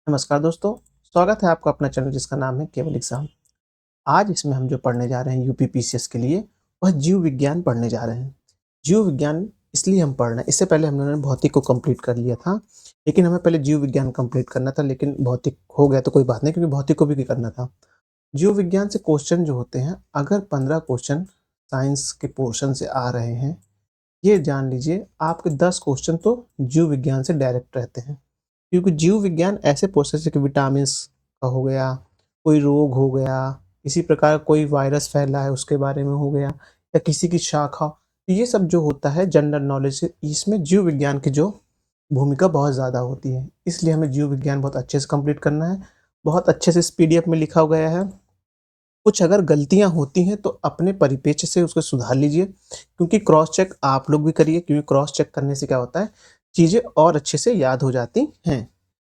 नमस्कार दोस्तों, स्वागत है आपका अपना चैनल जिसका नाम है केवल एग्जाम। आज इसमें हम जो पढ़ने जा रहे हैं यूपी पीसीएस के लिए, वह जीव विज्ञान पढ़ने जा रहे हैं। जीव विज्ञान इसलिए हम पढ़ रहे हैं, इससे पहले हम लोगों ने भौतिक को कंप्लीट कर लिया था, लेकिन हमें पहले जीव विज्ञान कंप्लीट करना था, लेकिन भौतिक हो गया तो कोई बात नहीं, क्योंकि भौतिक को भी करना था। जीव विज्ञान से क्वेश्चन जो होते हैं, अगर 15 क्वेश्चन साइंस के पोर्शन से आ रहे हैं, ये जान लीजिए आपके 10 क्वेश्चन तो जीव विज्ञान से डायरेक्ट रहते हैं। क्योंकि जीव विज्ञान ऐसे प्रोसेस है कि विटामिन्स का हो गया, कोई रोग हो गया, इसी प्रकार कोई वायरस फैला है उसके बारे में हो गया, या किसी की शाखा, तो ये सब जो होता है जनरल नॉलेज से, इसमें जीव विज्ञान की जो भूमिका बहुत ज़्यादा होती है। इसलिए हमें जीव विज्ञान बहुत अच्छे से कंप्लीट करना है। बहुत अच्छे से इस पीडीएफ में लिखा गया है। कुछ अगर गलतियाँ होती हैं तो अपने परिप्रेक्ष्य से उसको सुधार लीजिए, क्योंकि क्रॉस चेक आप लोग भी करिए, क्योंकि क्रॉस चेक करने से क्या होता है, चीज़ें और अच्छे से याद हो जाती हैं।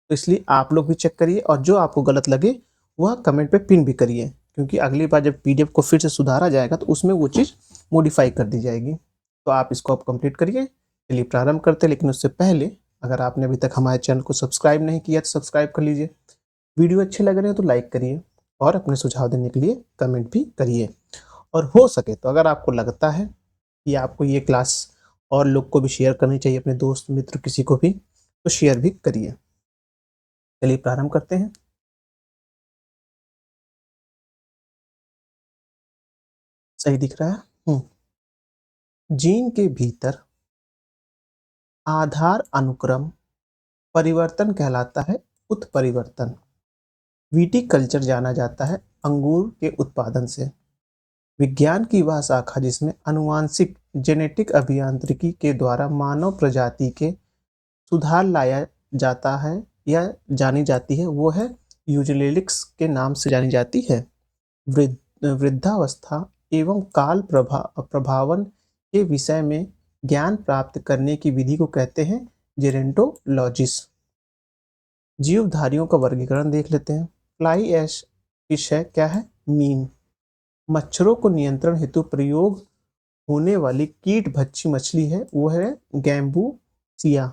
तो इसलिए आप लोग भी चेक करिए, और जो आपको गलत लगे वह कमेंट पे पिन भी करिए, क्योंकि अगली बार जब पीडीएफ को फिर से सुधारा जाएगा तो उसमें वो चीज़ मॉडिफाई कर दी जाएगी। तो आप इसको अब कंप्लीट करिए। चलिए प्रारंभ करते हैं, लेकिन उससे पहले अगर आपने अभी तक हमारे चैनल को सब्सक्राइब नहीं किया तो सब्सक्राइब कर लीजिए। वीडियो अच्छे लग रहे हैं तो लाइक करिए, और अपने सुझाव देने के लिए कमेंट भी करिए। और हो सके तो अगर आपको लगता है कि आपको ये क्लास और लोग को भी शेयर करनी चाहिए, अपने दोस्त मित्र किसी को भी, तो शेयर भी करिए। चलिए प्रारंभ करते हैं। सही दिख रहा है? जीन के भीतर आधार अनुक्रम परिवर्तन कहलाता है उत्परिवर्तन। विटिकल्चर जाना जाता है अंगूर के उत्पादन से। विज्ञान की वह शाखा जिसमें आनुवांशिक जेनेटिक अभियांत्रिकी के द्वारा मानव प्रजाति के सुधार लाया जाता है या जानी जाती है, वो है यूजेनेटिक्स के नाम से जानी जाती है। वृद्धावस्था एवं काल प्रभावन के विषय में ज्ञान प्राप्त करने की विधि को कहते हैं जेरेंटोलॉजिस। जीवधारियों का वर्गीकरण देख लेते हैं। फ्लाई ऐश फिश है, क्या है? मीन। मच्छरों को नियंत्रण हेतु प्रयोग होने वाली कीट भक्षी मछली है, वो है गैम्बूसिया।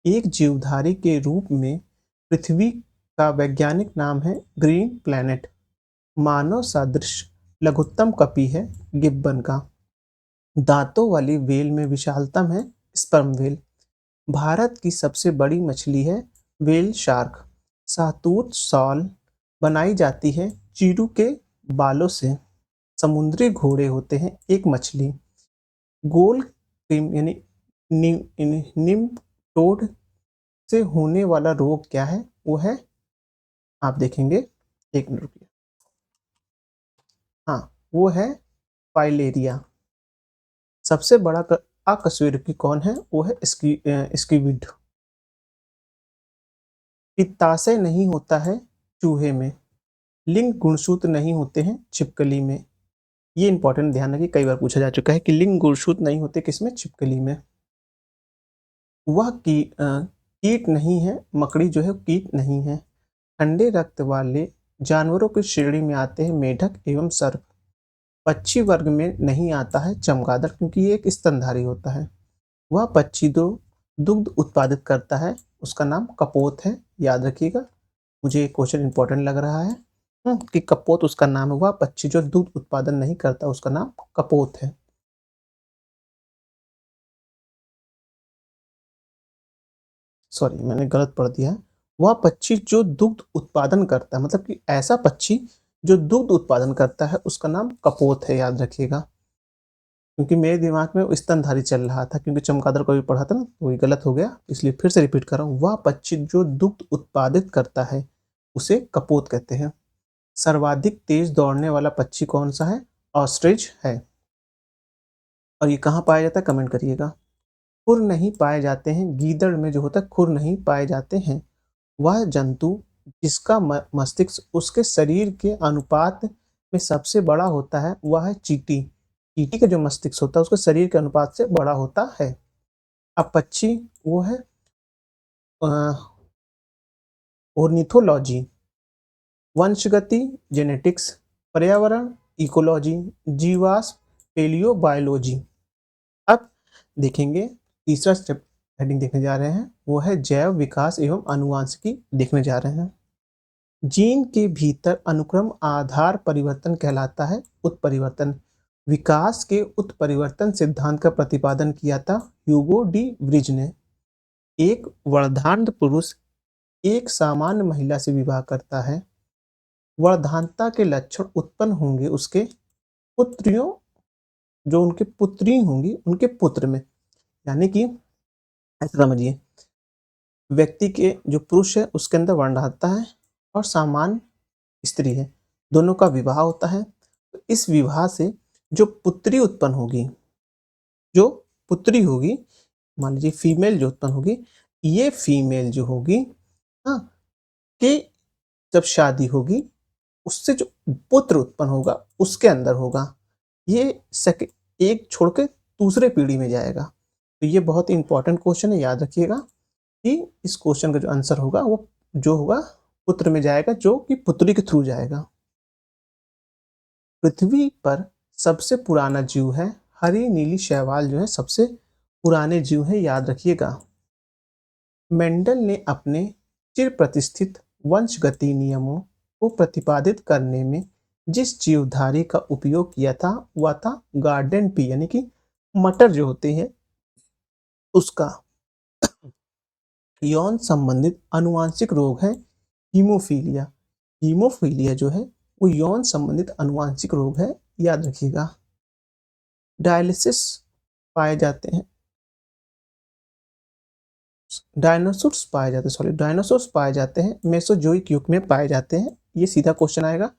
एक जीवधारी के रूप में पृथ्वी का वैज्ञानिक नाम है ग्रीन प्लैनेट। मानव सदृश लघुत्तम कपी है गिब्बन का। दांतों वाली व्हेल में विशालतम है स्पर्म व्हेल। भारत की सबसे बड़ी मछली है व्हेल शार्क। शाहतूत शॉल बनाई जाती है चीरू के बालों से। समुद्री घोड़े होते हैं एक मछली। गोल यानी निम्टोड से होने वाला रोग क्या है? वो है, आप देखेंगे, एक मिनट रुकिए, हाँ, वो है फाइलेरिया। सबसे बड़ा अकशेरुकी कौन है? वो है स्क्विड। पित्ताशय नहीं होता है चूहे में। लिंग गुणसूत्र नहीं होते हैं छिपकली में। ये इंपॉर्टेंट ध्यान रखिए, कई बार पूछा जा चुका है कि लिंग गुणसूत्र नहीं होते किसमें? छिपकली में। वह कीट नहीं है, मकड़ी जो है कीट नहीं है। ठंडे रक्त वाले जानवरों की श्रेणी में आते हैं मेढक एवं सर्प। पक्षी वर्ग में नहीं आता है चमगादड़, क्योंकि ये एक स्तनधारी होता है। वह पक्षी दो दुग्ध उत्पादित करता है, उसका नाम कपोत है, याद रखिएगा। मुझे एक क्वेश्चन इंपॉर्टेंट लग रहा है कि कपोत उसका नाम है। वह पक्षी जो दूध उत्पादन नहीं करता उसका नाम कपोत है। सॉरी, मैंने गलत पढ़ दिया है। वह पक्षी जो दुग्ध उत्पादन करता है, मतलब कि ऐसा पक्षी जो दुग्ध उत्पादन करता है, उसका नाम कपोत है, याद रखिएगा। क्योंकि मेरे दिमाग में वो स्तनधारी चल रहा था, क्योंकि चमगादड़ को भी पढ़ा था ना, तो वही गलत हो गया, इसलिए फिर से रिपीट कर रहा हूँ। वह पक्षी जो दुग्ध उत्पादित करता है उसे कपोत कहते हैं। सर्वाधिक तेज दौड़ने वाला पक्षी कौन सा है? ऑस्ट्रिच है। और ये कहाँ पाया जाता है? कमेंट करिएगा। खुर नहीं पाए जाते हैं, गीदड़ में जो होता है खुर नहीं पाए जाते हैं। वह जंतु जिसका मस्तिष्क उसके शरीर के अनुपात में सबसे बड़ा होता है, वह है चींटी। चींटी का जो मस्तिष्क होता है उसके शरीर के अनुपात से बड़ा होता है। अब पक्षी, वो है ऑर्निथोलॉजी। वंशगति जेनेटिक्स। पर्यावरण इकोलॉजी। जीवाश्म पेलियोबायोलॉजी। अब देखेंगे तीसरा स्टेप हेडिंग देखने जा रहे हैं वो है जैव विकास एवं आनुवांशिकी देखने जा रहे हैं। जीन के भीतर अनुक्रम आधार परिवर्तन कहलाता है उत्परिवर्तन। विकास के उत्परिवर्तन सिद्धांत का प्रतिपादन किया था ह्यूगो डी व्रिज ने। एक वर्धांत पुरुष एक सामान्य महिला से विवाह करता है। वर्धांतता के लक्षण उत्पन्न होंगे उसके पुत्रियों, जो उनके पुत्री होंगी उनके पुत्र में, यानी कि ऐसा समझिए व्यक्ति के जो पुरुष है उसके अंदर वर्धांतता है और सामान्य स्त्री है, दोनों का विवाह होता है। तो इस विवाह से जो पुत्री उत्पन्न होगी, जो पुत्री होगी, मान लीजिए फीमेल जो उत्पन्न होगी, ये फीमेल जो होगी, हाँ, कि जब शादी होगी उससे जो पुत्र उत्पन्न होगा उसके अंदर होगा, ये एक छोड़ के दूसरे पीढ़ी में जाएगा। तो ये बहुत ही इंपॉर्टेंट क्वेश्चन है, याद रखिएगा कि इस क्वेश्चन का जो आंसर होगा वो जो होगा पुत्र में जाएगा, जो कि पुत्री के थ्रू जाएगा। पृथ्वी पर सबसे पुराना जीव है हरी नीली शैवाल, जो है सबसे पुराने जीव है, याद रखिएगा। मेंडल ने अपने चिर प्रतिष्ठित वंशगति नियमों को प्रतिपादित करने में जिस जीवधारी का उपयोग किया था वह था गार्डन पी, यानी कि मटर जो होते हैं उसका। यौन संबंधित आनुवांशिक रोग है हीमोफीलिया। हीमोफीलिया जो है वो यौन संबंधित आनुवांशिक रोग है, याद रखिएगा। डायलिसिस पाए जाते हैं, डायनासोर्स पाए जाते हैं मेसोजोइक युग में पाए जाते हैं। ये सीधा क्वेश्चन आएगा,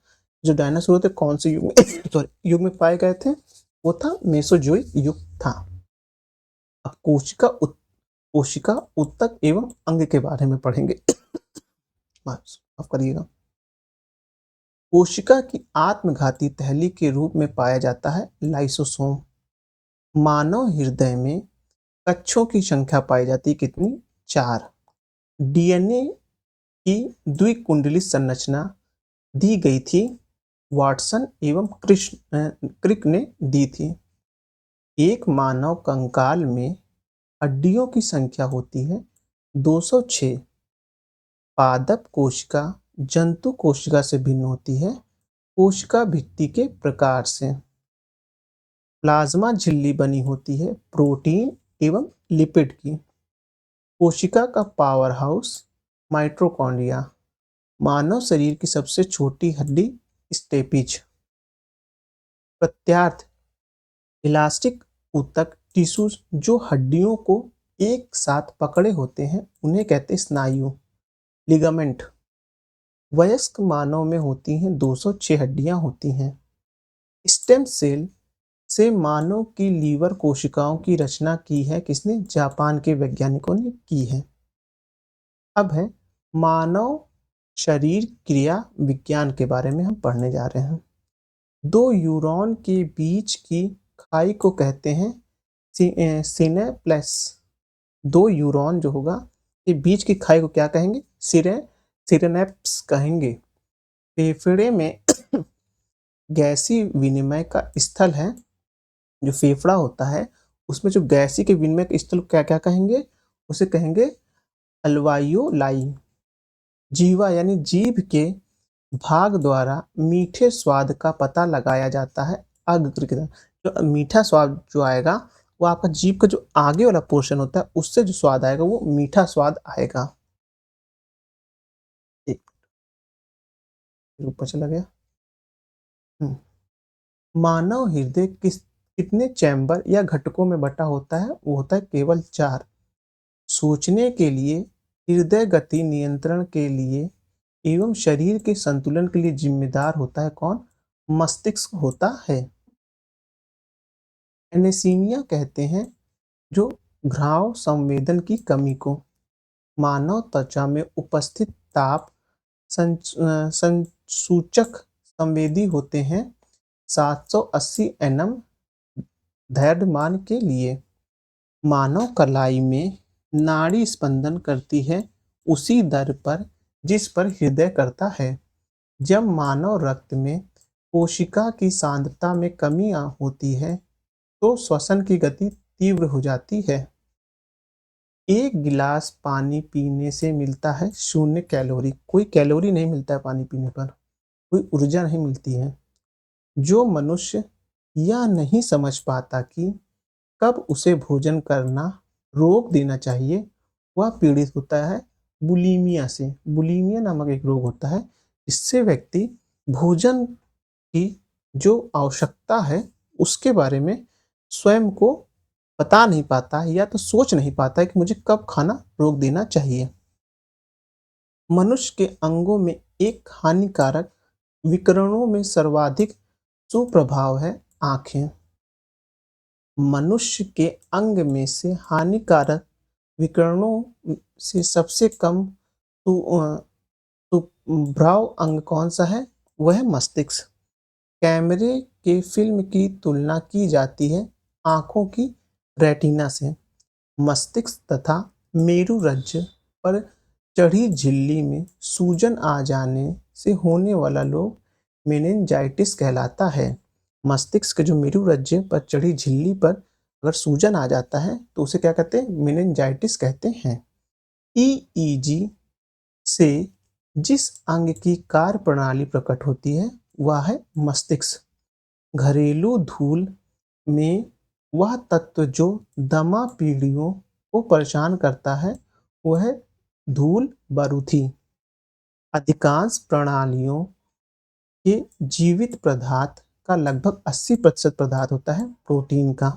जो डायनासोर थे कौन से युग में सॉरी युग में पाए गए थे, वो था मेसोजोइक युग था। अब कोशिका उत्तक एवं अंग के बारे में पढ़ेंगे माफ करिएगा। कोशिका की आत्मघाती तहली के रूप में पाया जाता है लाइसोसोम। मानव हृदय में कक्षों की संख्या पाई जाती है कितनी, 4। डीएनए की द्विकुंडली संरचना दी गई थी वाटसन एवं क्रिक ने दी थी। एक मानव कंकाल में हड्डियों की संख्या होती है 206। पादप कोशिका जंतु कोशिका से भिन्न होती है कोशिका भित्ति के प्रकार से। प्लाज्मा झिल्ली बनी होती है प्रोटीन एवं लिपिड की। कोशिका का पावर हाउस माइटोकॉन्ड्रिया। मानव शरीर की सबसे छोटी हड्डी स्टेपिज। प्रत्यार्थ इलास्टिक ऊतक टिश्यूज जो हड्डियों को एक साथ पकड़े होते हैं उन्हें कहते हैं स्नायु। लिगामेंट वयस्क मानव में होती हैं 206 हड्डियां होती हैं। स्टेम सेल से मानव की लीवर कोशिकाओं की रचना की है किसने, जापान के वैज्ञानिकों ने की है। अब है मानव शरीर क्रिया विज्ञान के बारे में हम पढ़ने जा रहे हैं। दो न्यूरॉन के बीच की खाई को कहते हैं सिनेप्लेस। दो न्यूरॉन जो होगा के बीच की खाई को क्या कहेंगे, सिनेप्स कहेंगे। फेफड़े में गैसीय विनिमय का स्थल है, जो फेफड़ा होता है उसमें जो गैसीय के विनिमय का स्थल क्या क्या कहेंगे, उसे कहेंगे अल्वायोलाई। जीवा यानी जीभ के भाग द्वारा मीठे स्वाद का पता लगाया जाता है अग्र की तरह। जो मीठा स्वाद जो आएगा वो आपका जीभ का जो आगे वाला पोर्शन होता है उससे जो स्वाद आएगा वो मीठा स्वाद आएगा। ऊपर चला गया। मानव हृदय कितने चैम्बर या घटकों में बटा होता है, वो होता है केवल 4। सोचने के लिए, हृदय गति नियंत्रण के लिए एवं शरीर के संतुलन के लिए जिम्मेदार होता है कौन, मस्तिष्क होता है। एनेसीमिया कहते हैं जो घ्राव संवेदन की कमी को। मानव त्वचा में उपस्थित ताप संसूचक संवेदी होते हैं 780 nm द्रव्यमान के लिए। मानव कलाई में नाड़ी स्पंदन करती है उसी दर पर जिस पर हृदय करता है। जब मानव रक्त में कोशिका की सांद्रता में कमी होती है तो श्वसन की गति तीव्र हो जाती है। एक गिलास पानी पीने से मिलता है 0 कैलोरी। कोई कैलोरी नहीं मिलता है पानी पीने पर, कोई ऊर्जा नहीं मिलती है। जो मनुष्य यह नहीं समझ पाता कि कब उसे भोजन करना रोक देना चाहिए, वह पीड़ित होता है बुलीमिया से। बुलीमिया नामक एक रोग होता है, इससे व्यक्ति भोजन की जो आवश्यकता है, उसके बारे में स्वयं को बता नहीं पाता है या तो सोच नहीं पाता है कि मुझे कब खाना रोक देना चाहिए। मनुष्य के अंगों में एक हानिकारक विकिरणों में सर्वाधिक सुप्रभाव है आँखें। मनुष्य के अंग में से हानिकारक विकिरणों से सबसे कम सुप्रभाव अंग कौन-सा है? वह है मस्तिष्क। कैमरे के फ़िल्म की तुलना की जाती है आँखों की रेटिना से। मस्तिष्क तथा मेरुरज्जु पर चढ़ी झिल्ली में सूजन आ जाने से होने वाला रोग मेनिंजाइटिस कहलाता है। मस्तिष्क के जो मेरुरज्जु पर चढ़ी झिल्ली पर अगर सूजन आ जाता है तो उसे क्या कहते हैं? मेनिंजाइटिस कहते हैं। ईईजी से जिस अंग की कार्यप्रणाली प्रकट होती है वह है मस्तिष्क। घरेलू धूल में वह तत्व जो दमा पीढ़ियों को परेशान करता है वह है धूल बारूदी। अधिकांश प्रणालियों के जीवित पदार्थ का लगभग 80% पदार्थ होता है प्रोटीन का।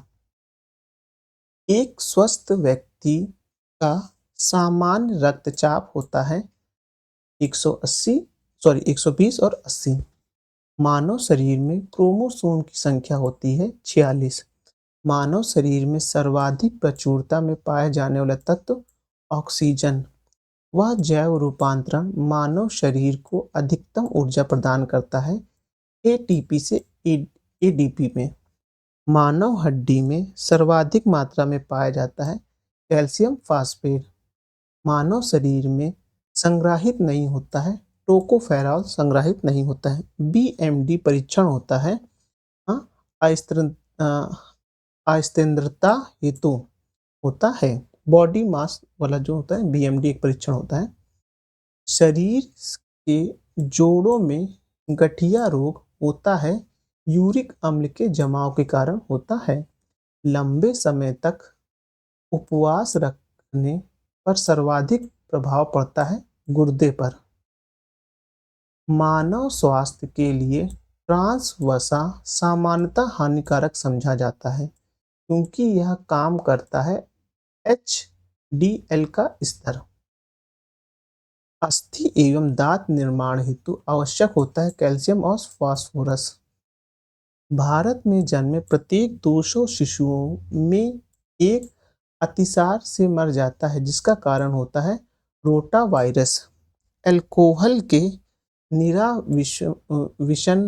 एक स्वस्थ व्यक्ति का सामान्य रक्तचाप होता है 120 और 80। मानव शरीर में क्रोमोसोम की संख्या होती है 46। मानव शरीर में सर्वाधिक प्रचुरता में पाए जाने वाला तत्व ऑक्सीजन। वह जैव रूपांतरण मानव शरीर को अधिकतम ऊर्जा प्रदान करता है एटीपी से एडीपी में। मानव हड्डी में सर्वाधिक मात्रा में पाया जाता है कैल्शियम फास्फेट। मानव शरीर में संग्रहित नहीं होता है टोकोफेरॉल संग्रहित नहीं होता है। बीएमडी परीक्षण होता है हाँ, अस्थिरता हेतु होता है। बॉडी मास वाला जो होता है बीएमडी एक परीक्षण होता है। शरीर के जोड़ों में गठिया रोग होता है यूरिक अम्ल के जमाव के कारण होता है। लंबे समय तक उपवास रखने पर सर्वाधिक प्रभाव पड़ता है गुर्दे पर। मानव स्वास्थ्य के लिए ट्रांस वसा सामान्यतः हानिकारक समझा जाता है क्योंकि यह काम करता है एचडीएल का स्तर। अस्थि एवं दांत निर्माण हेतु आवश्यक होता है कैल्शियम और फास्फोरस। भारत में जन्मे प्रत्येक 200 शिशुओं में एक अतिसार से मर जाता है जिसका कारण होता है रोटा वायरस। अल्कोहल के निराविशन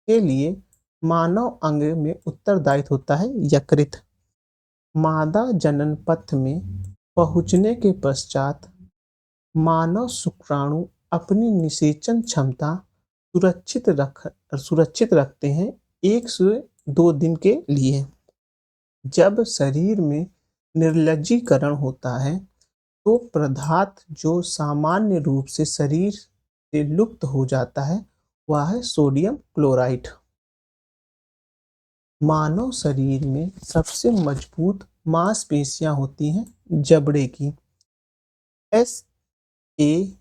के लिए मानव अंग में उत्तरदायी होता है यकृत। मादा जनन पथ में पहुंचने के पश्चात मानव शुक्राणु अपनी निषेचन क्षमता सुरक्षित रखते हैं 1 से 2 दिन के लिए। जब शरीर में निर्जलीकरण होता है तो पदार्थ जो सामान्य रूप से शरीर से लुप्त हो जाता है वह है सोडियम क्लोराइड। मानव शरीर में सबसे मजबूत मांसपेशियां होती हैं जबड़े की। एस ए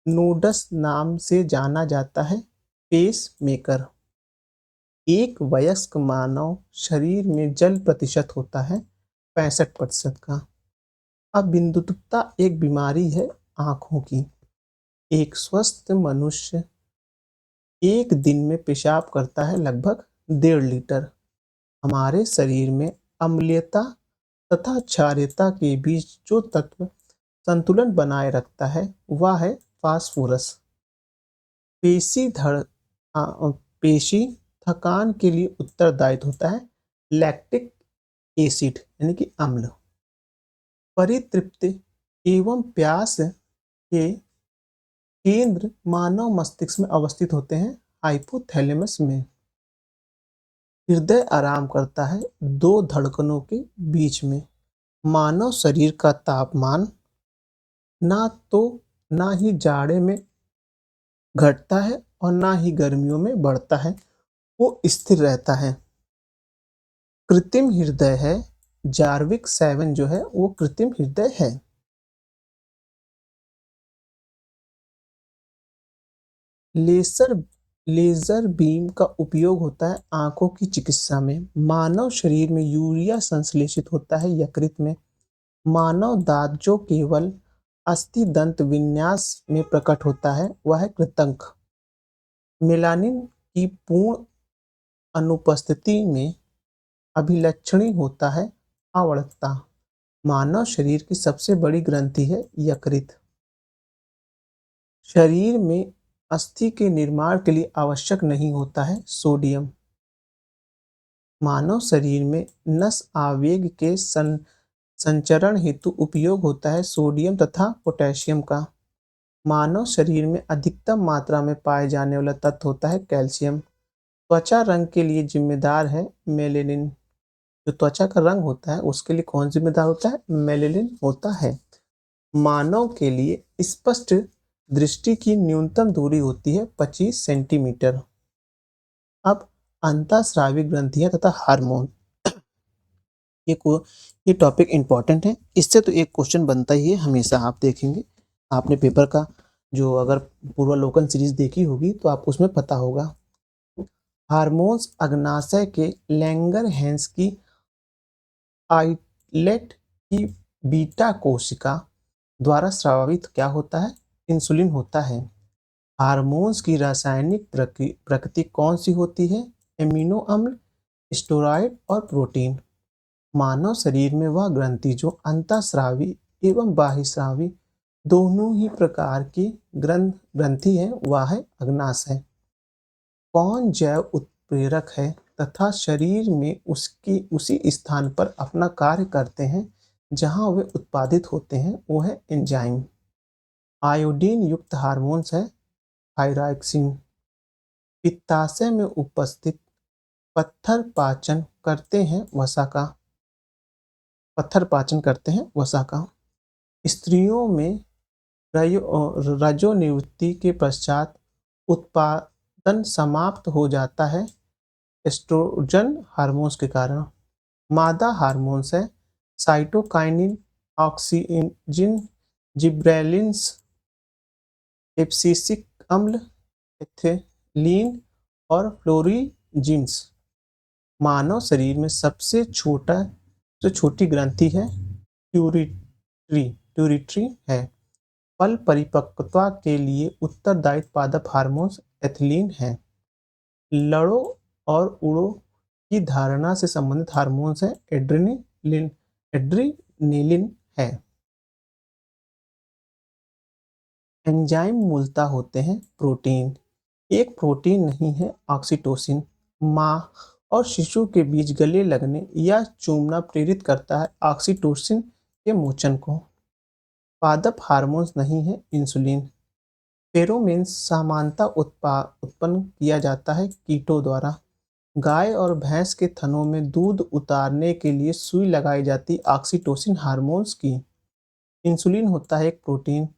नोडस नाम से जाना जाता है पेस मेकर। एक वयस्क मानव शरीर में जल प्रतिशत होता है 65% का। अबिंदुता एक बीमारी है आँखों की। एक स्वस्थ मनुष्य एक दिन में पेशाब करता है लगभग 1.5 लीटर। हमारे शरीर में अम्लीयता तथा क्षारीयता के बीच जो तत्व संतुलन बनाए रखता है वह है फास्फोरस। पेशी थकान के लिए उत्तरदायी होता है लैक्टिक एसिड यानी कि अम्ल। परितृप्ति एवं प्यास के केंद्र मानव मस्तिष्क में अवस्थित होते हैं हाइपोथैलेमस में। हृदय आराम करता है 2 धड़कनों के बीच में। मानव शरीर का तापमान ना तो ना ही जाड़े में घटता है और ना ही गर्मियों में बढ़ता है, वो स्थिर रहता है। कृत्रिम हृदय है, जार्विक 7 जो है वो कृत्रिम हृदय है। लेसर लेजर बीम का उपयोग होता है आंखों की चिकित्सा में। मानव शरीर में यूरिया संश्लेषित होता है यकृत में। मानव दांत जो केवल अस्थि दंत विन्यास में प्रकट होता है वह है कृंतक। मेलानिन की पूर्ण अनुपस्थिति में अभिलक्षणी होता है अवर्थता। मानव शरीर की सबसे बड़ी ग्रंथि है यकृत। शरीर में अस्थि के निर्माण के लिए आवश्यक नहीं होता है सोडियम। मानव शरीर में नस आवेग के संचरण हेतु उपयोग होता है सोडियम तथा पोटेशियम का। मानव शरीर में अधिकतम मात्रा में पाए जाने वाला तत्व होता है कैल्शियम। त्वचा रंग के लिए जिम्मेदार है मेलेनिन। जो त्वचा का रंग होता है उसके लिए कौन जिम्मेदार होता है? मेलेनिन होता है। मानव के लिए स्पष्ट दृष्टि की न्यूनतम दूरी होती है 25 सेंटीमीटर। अब अंतःस्रावी ग्रंथियां तथा हार्मोन, ये ये टॉपिक इम्पॉर्टेंट है। इससे तो एक क्वेश्चन बनता ही है हमेशा। आप देखेंगे, आपने पेपर का जो अगर पूर्वालोकन सीरीज देखी होगी तो आपको उसमें पता होगा। हार्मोन्स अग्नाशय के लैंगरहैंस की आइलेट की बीटा कोशिका द्वारा स्रावित क्या होता है? इंसुलिन होता है। हार्मोन्स की रासायनिक प्रकृति कौन सी होती है? एमिनो अम्ल, स्टेरॉयड और प्रोटीन। मानव शरीर में वह ग्रंथि जो अंतःस्रावी एवं बाह्यस्रावी दोनों ही प्रकार की ग्रंथि है वह है अग्नाशय। कौन जैव उत्प्रेरक है तथा शरीर में उसकी उसी स्थान पर अपना कार्य करते हैं जहां वे उत्पादित होते हैं, वो है एंजाइम। आयोडीन युक्त हार्मोन्स है थायरॉक्सिन। पित्ताशय में उपस्थित पत्थर पाचन करते हैं वसा का। पत्थर पाचन करते हैं वसा का। स्त्रियों में रजोनिवृत्ति के पश्चात उत्पादन समाप्त हो जाता है एस्ट्रोजन हार्मोन्स के कारण। मादा हार्मोन्स है साइटोकाइनिन, ऑक्सीजिन, जिब्रेलिन्स, एब्सिसिक अम्ल, एथिलीन और फ्लोरीजिन्स। मानव शरीर में सबसे छोटी ग्रंथि है ट्यूरिट्री है। फल परिपक्वता के लिए उत्तरदायी पादप हार्मोन्स एथिलीन है। लड़ो और उड़ो की धारणा से संबंधित हार्मोन्स है एड्रीनेलिन है। एंजाइम मूलतः होते हैं प्रोटीन। एक प्रोटीन नहीं है ऑक्सीटोसिन। माँ और शिशु के बीच गले लगने या चूमना प्रेरित करता है ऑक्सीटोसिन के मोचन को। पादप हार्मोन्स नहीं है इंसुलिन। फेरोमेन सामान्यतः उत्पन्न किया जाता है कीटों द्वारा। गाय और भैंस के थनों में दूध उतारने के लिए सुई लगाई जाती ऑक्सीटोसिन हार्मोन्स की। इंसुलिन होता है एक प्रोटीन।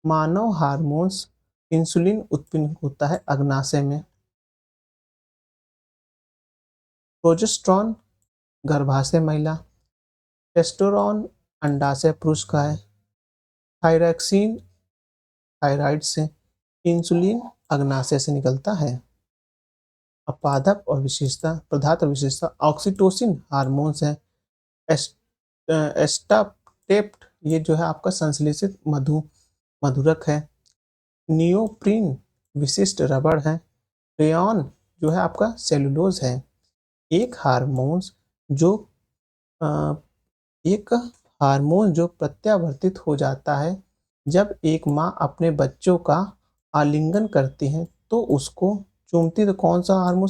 मानव हार्मोन्स इंसुलिन उत्पन्न होता है अग्नाशय में। प्रोजेस्टेरॉन गर्भाशय महिला, टेस्टोस्टेरोन अंडाशय पुरुष का है, थायरॉक्सिन थायराइड से, इंसुलिन अग्नाशय से निकलता है। अब पादप और विशेषता, पदार्थ और विशेषता, ऑक्सीटोसिन हार्मोन्स है एस्टापेट, ये जो है आपका संश्लेषित मधुरक है। नियोप्रीन विशिष्ट रबड़ है। रेयॉन जो है आपका सेलुलोज है। एक हार्मोन्स जो अ, एक हार्मोन जो प्रत्यावर्तित हो जाता है जब एक माँ अपने बच्चों का आलिंगन करती है तो उसको चूमती, तो कौन सा हार्मोन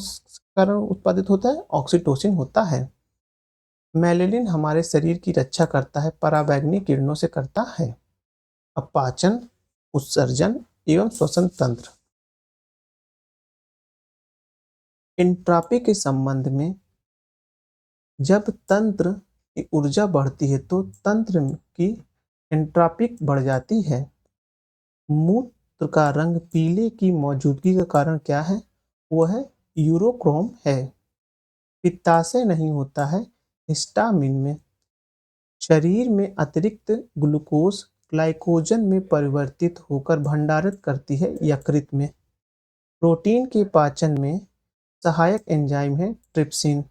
कारण उत्पादित होता है? ऑक्सीटोसिन होता है। मेलेनिन हमारे शरीर की रक्षा करता है, पराबैंगनी किरणों से करता है। अब पाचन, उत्सर्जन एवं श्वसन तंत्र। एंट्रॉपी के संबंध में जब तंत्र कि ऊर्जा बढ़ती है तो तंत्र की एंट्रोपी बढ़ जाती है। मूत्र का रंग पीले की मौजूदगी का कारण क्या है? वो है यूरोक्रोम है। पित्ताशय नहीं होता है हिस्टामिन में। शरीर में अतिरिक्त ग्लूकोज ग्लाइकोजन में परिवर्तित होकर भंडारित करती है यकृत में। प्रोटीन के पाचन में सहायक एंजाइम है ट्रिप्सिन।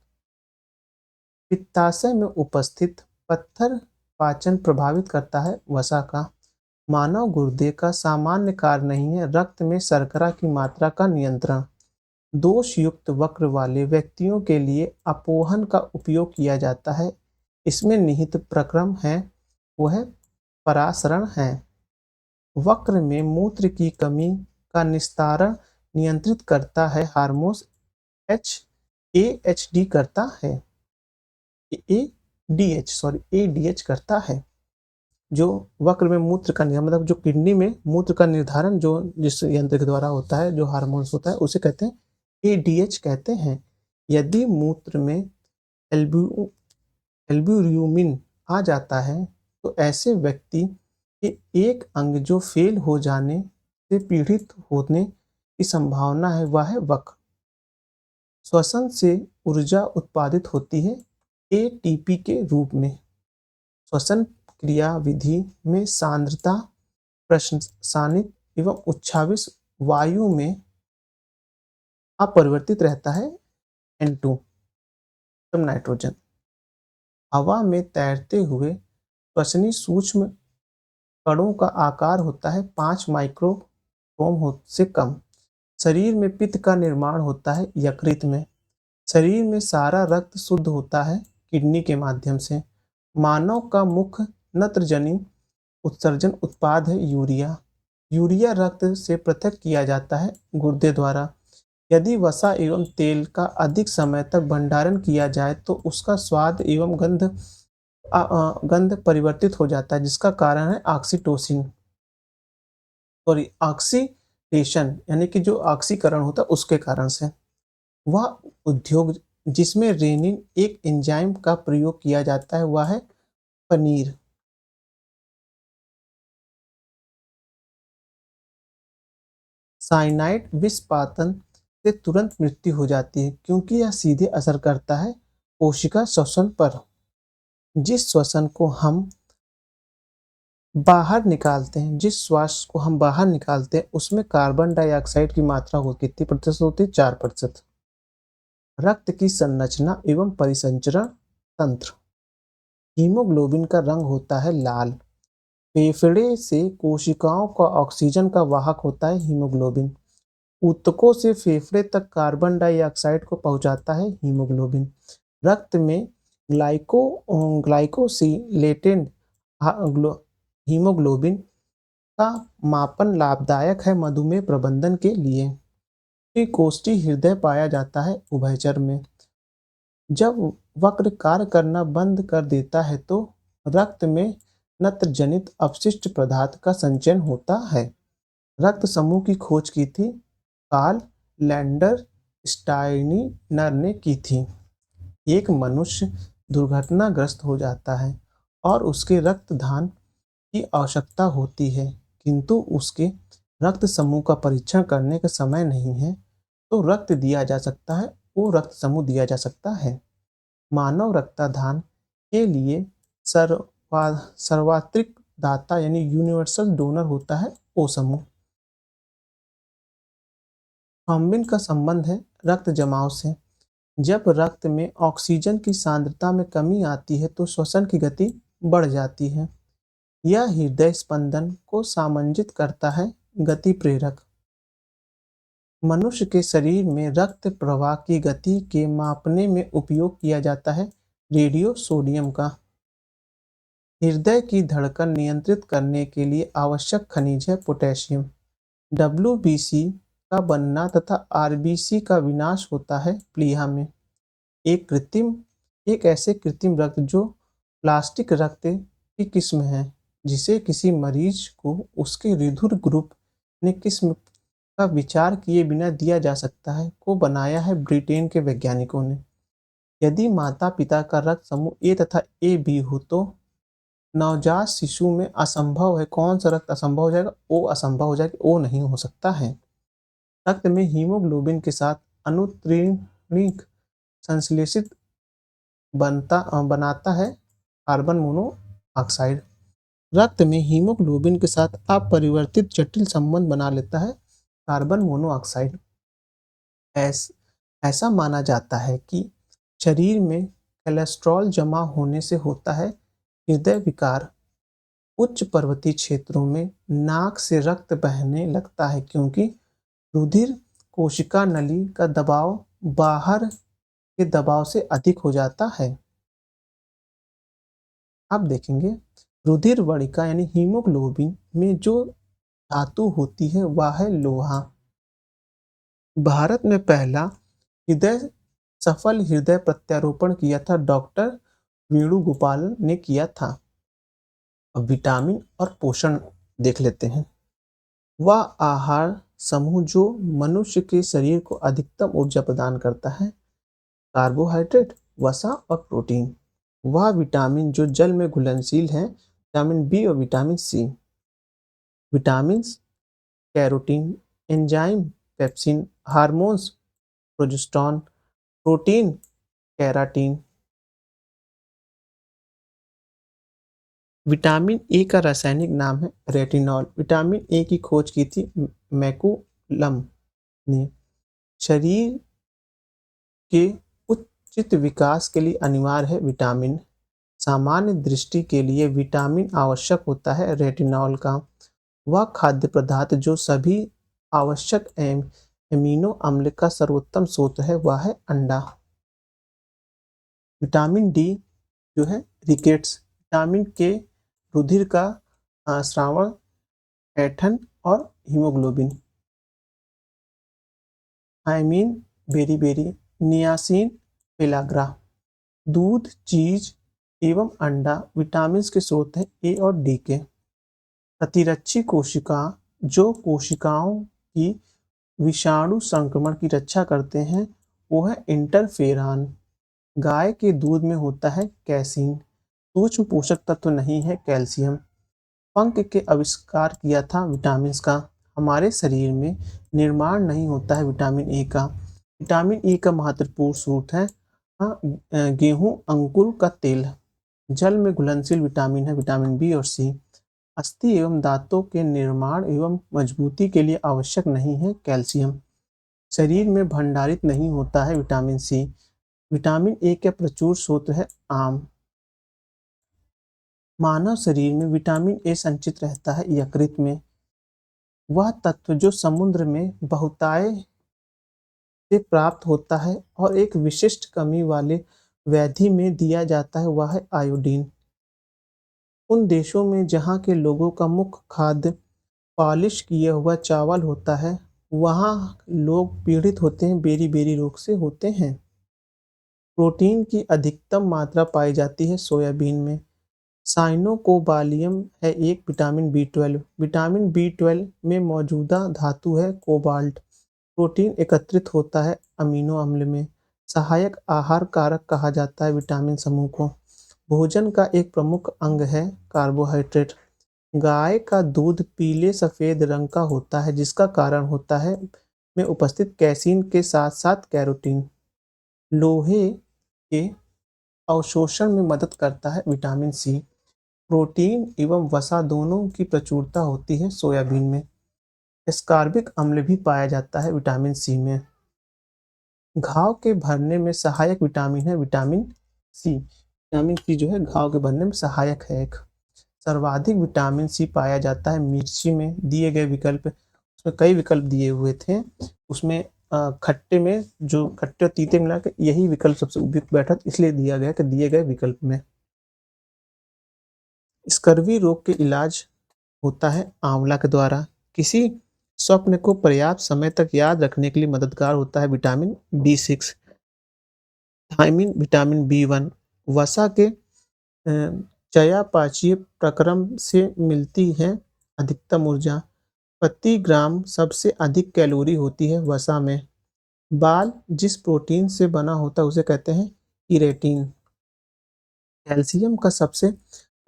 पित्ताशय में उपस्थित पत्थर पाचन प्रभावित करता है वसा का। मानव गुर्दे का सामान्य कार्य नहीं है रक्त में शर्करा की मात्रा का नियंत्रण। दोष युक्त वक्र वाले व्यक्तियों के लिए अपोहन का उपयोग किया जाता है। इसमें निहित प्रक्रम है वो है परासरण है। वक्र में मूत्र की कमी का निस्तारण नियंत्रित करता है हार्मोन एच AHD करता है ADH करता है। जो वक्र में मूत्र का मतलब जो किडनी में मूत्र का निर्धारण जो जिस यंत्र के द्वारा होता है जो हार्मोन्स होता है उसे कहते हैं ADH कहते हैं। यदि मूत्र में एल्ब्यूमिन आ जाता है तो ऐसे व्यक्ति के एक अंग जो फेल हो जाने से पीड़ित होने की संभावना है वह है वक्र। श्वसन से ऊर्जा उत्पादित होती है ATP के रूप में। श्वसन क्रिया विधि में सांद्रता प्रशानित एवं उच्छ्वासित वायु में अपरिवर्तित रहता है N2 नाइट्रोजन। हवा में तैरते हुए श्वसनीय सूक्ष्म कणों का आकार होता है 5 माइक्रोन से कम। शरीर में पित्त का निर्माण होता है यकृत में। शरीर में सारा रक्त शुद्ध होता है किडनी के माध्यम से। मानव का मुख्य नत्रजनी उत्सर्जन उत्पाद है यूरिया। यूरिया रक्त से पृथक किया जाता है गुर्दे द्वारा। यदि वसा एवं तेल का अधिक समय तक भंडारण किया जाए तो उसका स्वाद एवं गंध परिवर्तित हो जाता है जिसका कारण है ऑक्सीटोसिन सॉरी ऑक्सीडेशन यानी कि जो ऑक्सीकरण होता है उसके कारण से। वह उद्योग जिसमें रेनिन एक एंजाइम का प्रयोग किया जाता है वह है पनीर। साइनाइड विषपातन से तुरंत मृत्यु हो जाती है क्योंकि यह सीधे असर करता है कोशिका श्वसन पर। जिस श्वसन को हम बाहर निकालते हैं जिस श्वास को हम बाहर निकालते हैं उसमें कार्बन डाइऑक्साइड की मात्रा कितनी प्रतिशत होती है 4%। रक्त की संरचना एवं परिसंचरण तंत्र। हीमोग्लोबिन का रंग होता है लाल। फेफड़े से कोशिकाओं का ऑक्सीजन का वाहक होता है हीमोग्लोबिन। ऊतकों से फेफड़े तक कार्बन डाइऑक्साइड को पहुंचाता है हीमोग्लोबिन। रक्त में ग्लाइकोसिलेटेड हीमोग्लोबिन का मापन लाभदायक है मधुमेह प्रबंधन के लिए। त्रिकोष्ठी हृदय पाया जाता है उभयचर में। जब वक्र कार्य करना बंद कर देता है तो रक्त में नत्रजनित अपशिष्ट पदार्थ का संचयन होता है। रक्त समूह की खोज की थी कार्ल लैंडर स्टाइनर ने की थी। एक मनुष्य दुर्घटनाग्रस्त हो जाता है और उसके रक्तदान की आवश्यकता होती है किंतु उसके रक्त समूह का परीक्षण करने का समय नहीं है तो रक्त दिया जा सकता है वो रक्त समूह दिया जा सकता है। मानव रक्तदान के लिए सर्वात्रिक दाता यानी यूनिवर्सल डोनर होता है ओ समूह। थ्रोम्बिन का संबंध है रक्त जमाव से। जब रक्त में ऑक्सीजन की सांद्रता में कमी आती है तो श्वसन की गति बढ़ जाती है। यह हृदय स्पंदन को सामंजित करता है गति प्रेरक। मनुष्य के शरीर में रक्त प्रवाह की गति के मापने में उपयोग किया जाता है रेडियो सोडियम का। हृदय की धड़कन नियंत्रित करने के लिए आवश्यक खनिज है पोटेशियम। WBC का बनना तथा RBC का विनाश होता है प्लीहा में। एक ऐसे कृत्रिम रक्त जो प्लास्टिक रक्त की किस्म है जिसे किसी मरीज को उसके विधुर ग्रुप ने किस्म का विचार किए बिना दिया जा सकता है को बनाया है ब्रिटेन के वैज्ञानिकों ने। यदि माता पिता का रक्त समूह ए तथा ए बी हो तो नवजात शिशु में असंभव है, कौन सा रक्त असंभव हो जाएगा? ओ असंभव हो जाएगा, ओ नहीं हो सकता है। रक्त में हीमोग्लोबिन के साथ अनुत्तीर्णिक संश्लेषित बनाता है कार्बन मोनोऑक्साइड। रक्त में हीमोग्लोबिन के साथ अपरिवर्तित जटिल संबंध बना लेता है कार्बन मोनोऑक्साइड। ऐसा माना जाता है कि शरीर में कोलेस्ट्रॉल जमा होने से होता है हृदय विकार। उच्च पर्वतीय क्षेत्रों में नाक से रक्त बहने लगता है क्योंकि रुधिर कोशिका नली का दबाव बाहर के दबाव से अधिक हो जाता है। अब देखेंगे रुधिर वणिका यानी हीमोग्लोबिन में जो धातु होती है वह है लोहा। भारत में पहला सफल हृदय प्रत्यारोपण किया था डॉक्टर वेणुगोपाल ने किया था। अब विटामिन और पोषण देख लेते हैं। वह आहार समूह जो मनुष्य के शरीर को अधिकतम ऊर्जा प्रदान करता है, कार्बोहाइड्रेट, वसा और प्रोटीन। वह विटामिन जो जल में घुलनशील हैं, विटामिन बी और vitamin C. Vitamin carotene, enzyme pepsin, hormones progesterone, protein keratin. Vitamin A का रासायनिक नाम है रेटिनॉल। विटामिन ए की खोज की थी मैकुलम ने। शरीर के उचित विकास के लिए अनिवार्य है विटामिन। सामान्य दृष्टि के लिए विटामिन आवश्यक होता है रेटिनॉल का। वह खाद्य पदार्थ जो सभी आवश्यक एमिनो अम्ल का सर्वोत्तम स्रोत है वह है अंडा। विटामिन डी जो है रिकेट्स। विटामिन के रुधिर का स्रावण, ऐंठन और haemoglobin. Thiamine, beri, niacin, pellagra. दूध, चीज एवं अंडा विटामिन के स्रोत हैं ए और डी के। प्रतिरक्षी कोशिका जो कोशिकाओं की विषाणु संक्रमण की रक्षा करते हैं वो है इंटरफेरॉन। गाय के दूध में होता है कैसीन। सूक्ष्म पोषक तत्व नहीं है कैल्शियम। पंख के आविष्कार किया था विटामिन का। हमारे शरीर में निर्माण नहीं होता है विटामिन ए का। विटामिन ई का महत्वपूर्ण स्रोत है गेहूं अंकुर का तेल। जल में घुलनशील विटामिन है विटामिन बी और सी। अस्थि एवं दांतों के निर्माण एवं मजबूती के लिए आवश्यक नहीं है कैल्शियम। शरीर में भंडारित नहीं होता है विटामिन सी। विटामिन ए का प्रचुर स्रोत है आम। मानव शरीर में विटामिन ए संचित रहता है यकृत में। वह तत्व जो समुद्र में बहुतायत से प्राप्त होता है और एक विशिष्ट कमी वाले व्याधि में दिया जाता है वह है आयोडीन। उन देशों में जहाँ के लोगों का मुख्य खाद्य पॉलिश किया हुआ चावल होता है वहाँ लोग पीड़ित होते हैं, बेरी रोग से होते हैं। प्रोटीन की अधिकतम मात्रा पाई जाती है सोयाबीन में। साइनोकोबालियम है एक विटामिन बी12। विटामिन बी12 में मौजूदा धातु है कोबाल्ट। प्रोटीन एकत्रित होता है अमीनो अम्ल में। सहायक आहार कारक कहा जाता है विटामिन समूह को। भोजन का एक प्रमुख अंग है कार्बोहाइड्रेट। गाय का दूध पीले सफेद रंग का होता है जिसका कारण होता है में उपस्थित कैसीन के साथ साथ कैरोटीन। लोहे के अवशोषण में मदद करता है विटामिन सी। प्रोटीन एवं वसा दोनों की प्रचुरता होती है सोयाबीन में। एस्कॉर्बिक अम्ल भी पाया जाता है विटामिन सी में। घाव के भरने में सहायक विटामिन है विटामिन सी। विटामिन सी जो है घाव के भरने में सहायक है एक। सर्वाधिक विटामिन सी पाया जाता है मिर्ची में। दिए गए विकल्प, उसमें कई विकल्प दिए हुए थे, उसमें खट्टे में जो खट्टे और तीते मिला के यही विकल्प सबसे उपयुक्त बैठा इसलिए दिया गया कि दिए गए विकल्प में। स्कर्वी रोग के इलाज होता है आंवला के द्वारा। किसी स्वप्न को पर्याप्त समय तक याद रखने के लिए मददगार होता है vitamin B6. Thymine, vitamin B1 वसा के चयापचयी प्रक्रम से मिलती है अधिकतम ऊर्जा। प्रति ग्राम सबसे अधिक कैलोरी होती है वसा में। बाल जिस प्रोटीन से बना होता है उसे कहते हैं कीरेटिन। कैल्शियम का सबसे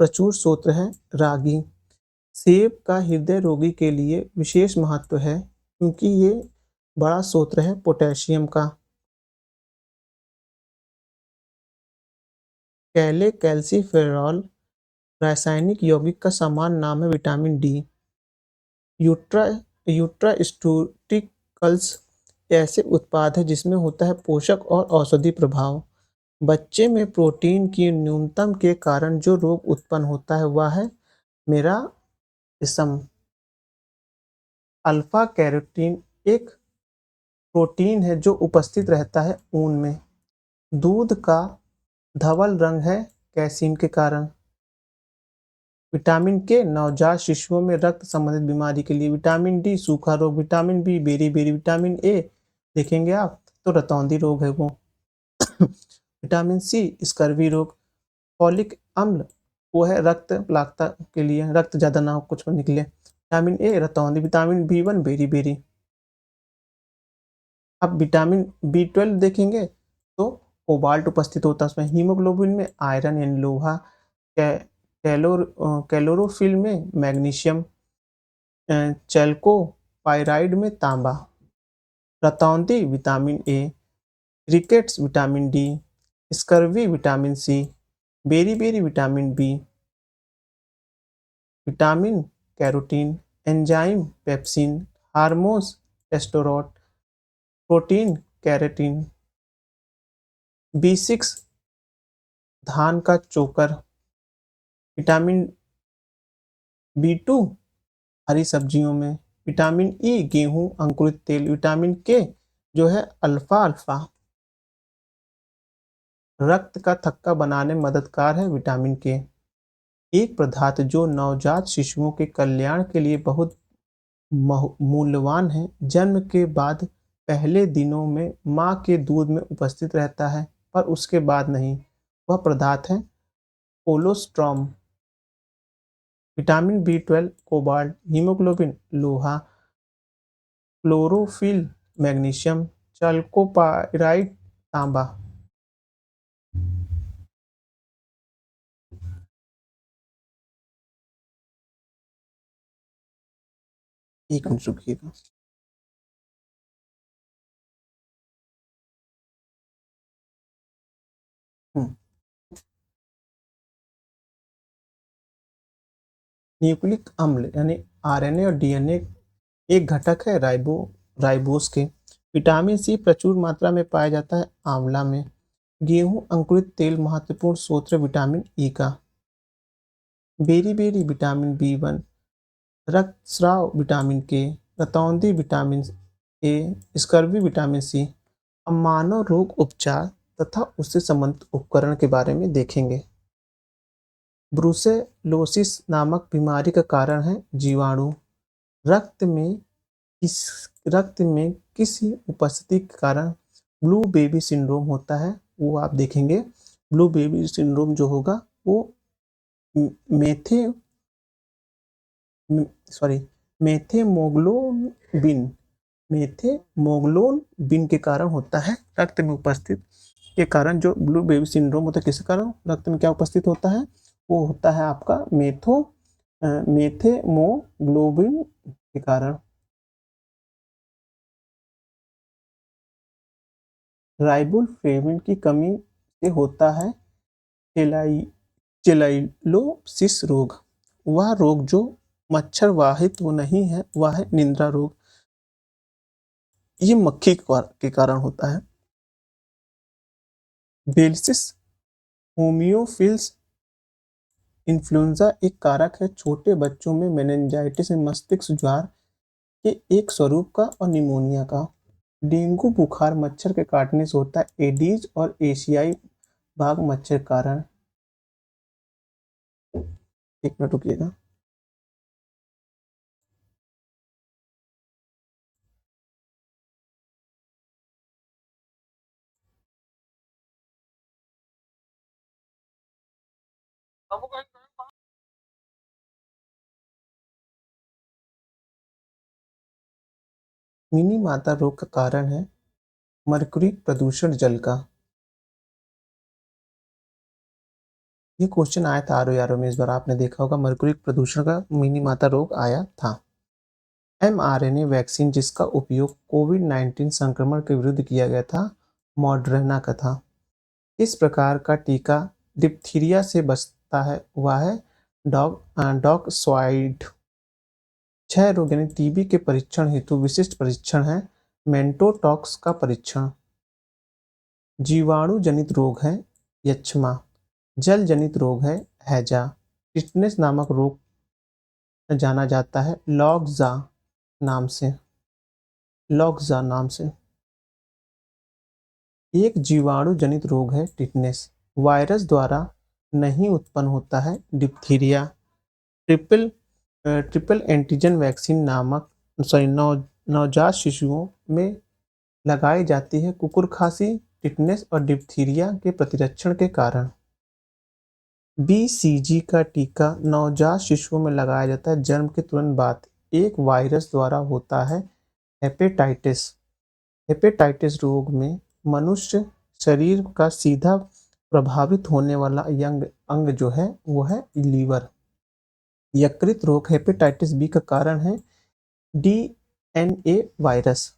प्रचुर स्रोत है रागी। सेब का हृदय रोगी के लिए विशेष महत्व है क्योंकि ये बड़ा स्रोत है पोटेशियम का। कैले कैल्सीफेरॉल रासायनिक यौगिक का सामान्य नाम है विटामिन डी। यूट्रा यूट्रास्यूटिकल्स ऐसे उत्पाद है जिसमें होता है पोषक और औषधि प्रभाव। बच्चे में प्रोटीन की न्यूनतम के कारण जो रोग उत्पन्न होता है वह है मेरा इसम। अल्फा कैरोटीन एक प्रोटीन है जो उपस्थित रहता है ऊन में। दूध का धवल रंग है कैसीन के कारण। विटामिन के नवजात शिशुओं में रक्त संबंधित बीमारी के लिए। विटामिन डी सूखा रोग। Vitamin B beriberi. Vitamin A देखेंगे आप तो रतौंधी रोग है वो। विटामिन सी स्कर्वी रोग। फॉलिक अम्ल वो है रक्त प्लाकता के लिए, रक्त ज़्यादा ना हो कुछ में निकले। विटामिन ए रतौंधी। Vitamin B one beriberi. अब विटामिन बी ट्वेल्व देखेंगे तो कोबाल्ट उपस्थित होता है उसमें। हीमोग्लोबिन में आयरन यानी लोहा। कैलोरोफिल में मैग्नीशियम। चैल्कोपाइराइड में तांबा। रतौंधी vitamin A. Rickets vitamin D. Scurvy vitamin C. Beriberi vitamin B. Vitamin carotene. Enzyme pepsin. Hormones टेस्टोरोट। Protein keratin. B6 धान का चोकर। विटामिन B2 हरी सब्जियों में। विटामिन ई गेहूं अंकुरित तेल। विटामिन के जो है अल्फा अल्फा। रक्त का थक्का बनाने में मददगार है विटामिन के। एक पदार्थ जो नवजात शिशुओं के कल्याण के लिए बहुत मूल्यवान है। जन्म के बाद पहले दिनों में माँ के दूध में उपस्थित रहता है पर उसके बाद नहीं। वह पदार्थ है colostrum. Vitamin B12 cobalt. Haemoglobin लोहा। Chlorophyll magnesium. चैल्कोपाइराइड तांबा। एक मिनट रुकिएगा। हम्म, न्यूक्लिक अम्ल यानी आरएनए और डीएनए एक घटक है राइबोस के। विटामिन सी प्रचुर मात्रा में पाया जाता है आंवला में। गेहूं अंकुरित तेल महत्वपूर्ण स्रोत है विटामिन ई का। Beriberi vitamin B1। रक्तस्राव विटामिन के। रतौंधी vitamin A. Scurvy vitamin C. अब मानव रोग उपचार तथा उससे संबंधित उपकरण के बारे में देखेंगे। ब्रुसेलोसिस नामक बीमारी का कारण है जीवाणु। रक्त में इस रक्त में किसी उपस्थिति के कारण ब्लू बेबी सिंड्रोम होता है वो आप देखेंगे। ब्लू बेबी सिंड्रोम जो होगा वो मेथे सॉरी मेथेमोग्लोबिन मेथेमोग्लोबिन के कारण होता है। रक्त में उपस्थित के कारण जो ब्लू बेबी सिंड्रोम होता है किस कारण रक्त में क्या उपस्थित होता है वो होता है आपका मेथेमोग्लोबिन के कारण। राइबोफ्लेविन की कमी से होता है चेलाई चेलाइलोसिस रोग। वह रोग जो मच्छर वाहित वो नहीं है वह है निद्रा रोग। ये मक्खी के कारण होता है। बेलिसिस होमियोफिल्स इन्फ्लुएंजा एक कारक है छोटे बच्चों में मेनिंजाइटिस मस्तिष्क ज्वर के एक स्वरूप का और निमोनिया का। डेंगू बुखार मच्छर के काटने से होता है एडीज और एशियाई बाघ मच्छर कारण। एक मिनट रुकिएगा। मिनी माता रोग का कारण है मरकुरी प्रदूषण जल का। ये क्वेश्चन आया था आरओ में, इस बार आपने देखा होगा, मरकुरी प्रदूषण का मिनी माता रोग आया था। mRNA वैक्सीन जिसका उपयोग कोविड-19 संक्रमण के विरुद्ध किया गया था, मॉडर्ना का था। इस प्रकार का टीका डिप्थीरिया से बचता है हुआ है डॉक्साइड। 6 रोग यानी टीबी के परीक्षण हेतु विशिष्ट परीक्षण है मेंटोटॉक्स का परीक्षण। जीवाणु जनित रोग है यक्ष्मा। जल जनित रोग है हैजा। टिटनेस नामक रोग जाना जाता है नाम से लॉक्जा नाम से। एक जीवाणु जनित रोग है टिटनेस। वायरस द्वारा नहीं उत्पन्न होता है diphtheria. Triple triple antigen vaccine नामक नवजात शिशुओं में लगाई जाती है कुकुर खांसी, टिटनेस और डिप्थीरिया के प्रतिरक्षण के कारण। बीसीजी का टीका नवजात शिशुओं में लगाया जाता है जन्म के तुरंत बाद। एक वायरस द्वारा होता है हेपेटाइटिस। हेपेटाइटिस रोग में मनुष्य शरीर का सीधा प्रभावित होने वाला अंग जो है वो है लीवर। यकृत रोग हेपेटाइटिस बी का कारण है डीएनए वायरस।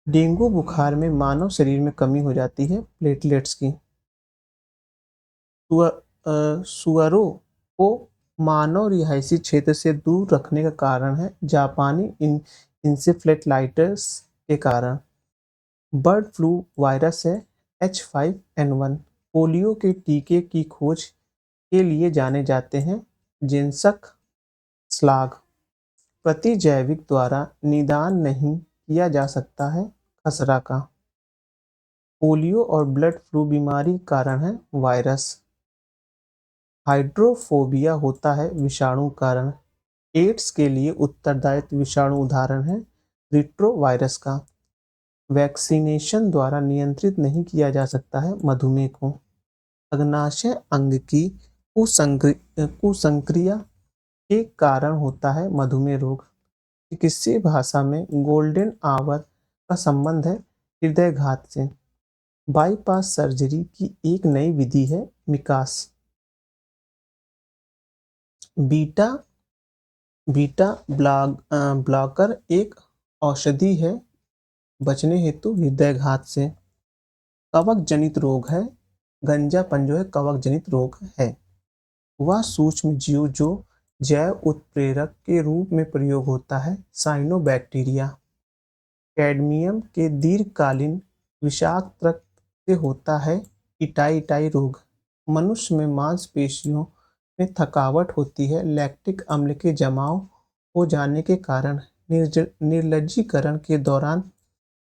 डेंगू बुखार में मानव शरीर में कमी हो जाती है प्लेटलेट्स की। सुअरों को मानव रिहायशी क्षेत्र से दूर रखने का कारण है जापानी इंसेफ्लेटाइटिस के कारण। बर्ड फ्लू वायरस है H5N1। पोलियो के टीके की खोज के लिए जाने जाते हैं जिनसक स्लाग। प्रतिजैविक द्वारा निदान नहीं किया जा सकता है खसरा का। पोलियो और ब्लड फ्लू बीमारी कारण है वायरस। हाइड्रोफोबिया होता है विषाणु कारण। एड्स के लिए उत्तरदायित्व विषाणु उदाहरण है रिट्रोवायरस का। वैक्सीनेशन द्वारा नियंत्रित नहीं किया जा सकता है मधुमेह को। अग्नाशय अंग की कुसंक्रिया के कारण होता है मधुमेह रोग। चिकित्सीय भाषा में गोल्डन आवर का संबंध है हृदयघात से। बाईपास सर्जरी की एक नई विधि है मिकास। बीटा बीटा ब्लॉकर एक औषधि है बचने हेतु हृदयघात से। कवक जनित रोग है गंजापन जो है कवक जनित रोग है। वह सूक्ष्म जीव जो जैव उत्प्रेरक के रूप में प्रयोग होता है साइनोबैक्टीरिया। कैडमियम के दीर्घकालीन विषाक्त रक्त से होता है इटाई रोग। मनुष्य में मांसपेशियों में थकावट होती है लैक्टिक अम्ल के जमाव हो जाने के कारण। निर्जलीकरण के दौरान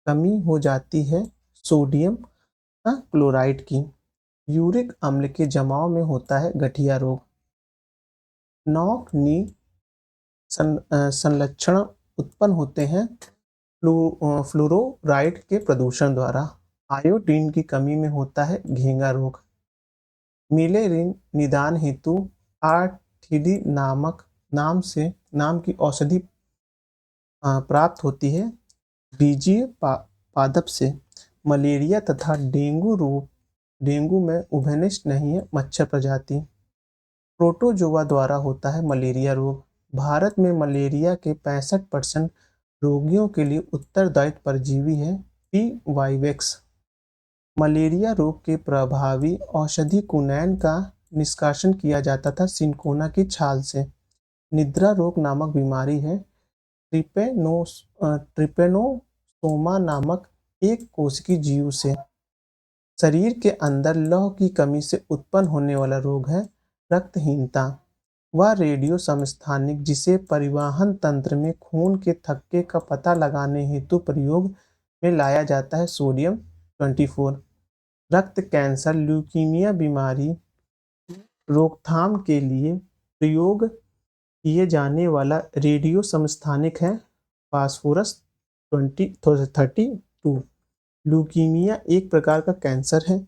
कमी हो जाती है सोडियम क्लोराइड की। यूरिक अम्ल के जमाव में होता है गठिया रोग। नॉक नी संलक्षण उत्पन्न होते हैं फ्लोराइड के प्रदूषण द्वारा। आयोडीन की कमी में होता है घेंगा रोग। मिलेरिन निदान हेतु आर्थिडी नाम की औषधि प्राप्त होती है बीजीय पादप से। मलेरिया तथा डेंगू में उभयनिष्ठ नहीं है मच्छर प्रजाति। प्रोटोजोआ द्वारा होता है मलेरिया रोग। भारत में मलेरिया के 65% रोगियों के लिए उत्तरदायित्व परजीवी है पी वाइवेक्स। मलेरिया रोग के प्रभावी औषधि कुनैन का निष्कासन किया जाता था सिनकोना की छाल से। निद्रा रोग नामक बीमारी है ट्रिपेनोसोमा नामक एक कोशिकीय जीव से। शरीर के अंदर लौह की कमी से उत्पन्न होने वाला रोग है रक्तहीनता। वह रेडियो समस्थानिक जिसे परिवहन तंत्र में खून के थक्के का पता लगाने हेतु प्रयोग में लाया जाता है सोडियम 24। रक्त कैंसर ल्यूकीमिया बीमारी रोकथाम के लिए प्रयोग किए जाने वाला रेडियो समस्थानिक है फास्फोरस 32। ल्यूकीमिया एक प्रकार का कैंसर है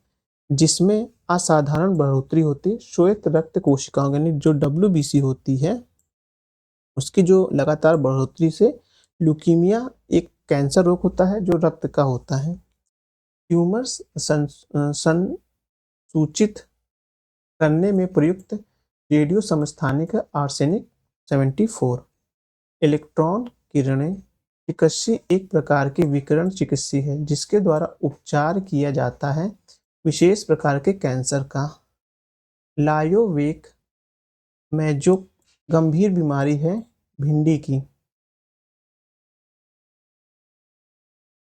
जिसमें असाधारण बढ़ोतरी होती है श्वेत रक्त कोशिकाओं यानी जो WBC होती है उसकी जो लगातार बढ़ोतरी से ल्यूकीमिया एक कैंसर रोग होता है जो रक्त का होता है। ट्यूमर्स संसूचित करने में प्रयुक्त रेडियो समस्थानिक है आर्सेनिक 74। इलेक्ट्रॉन किरणें चिकित्सीय एक प्रकार की विकिरण चिकित्सीय है जिसके द्वारा उपचार किया जाता है विशेष प्रकार के कैंसर का। लायोवेक में जो गंभीर बीमारी है भिंडी की।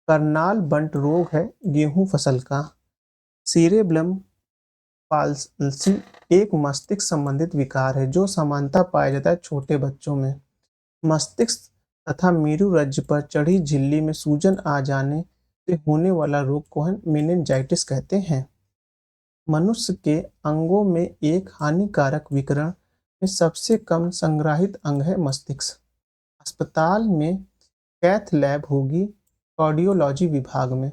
करनाल बंट रोग है गेहूं फसल का। सीरेब्रम पाल्सी एक मस्तिष्क संबंधित विकार है जो सामान्यतः पाया जाता है छोटे बच्चों में। मस्तिष्क तथा मेरुरज्जु पर चढ़ी झिल्ली में सूजन आ जाने से होने वाला रोग को मेनिंजाइटिस कहते हैं। मनुष्य के अंगों में एक हानिकारक विकिरण में सबसे कम संग्रहित अंग है मस्तिष्क। अस्पताल में कैथ लैब होगी कार्डियोलॉजी विभाग में।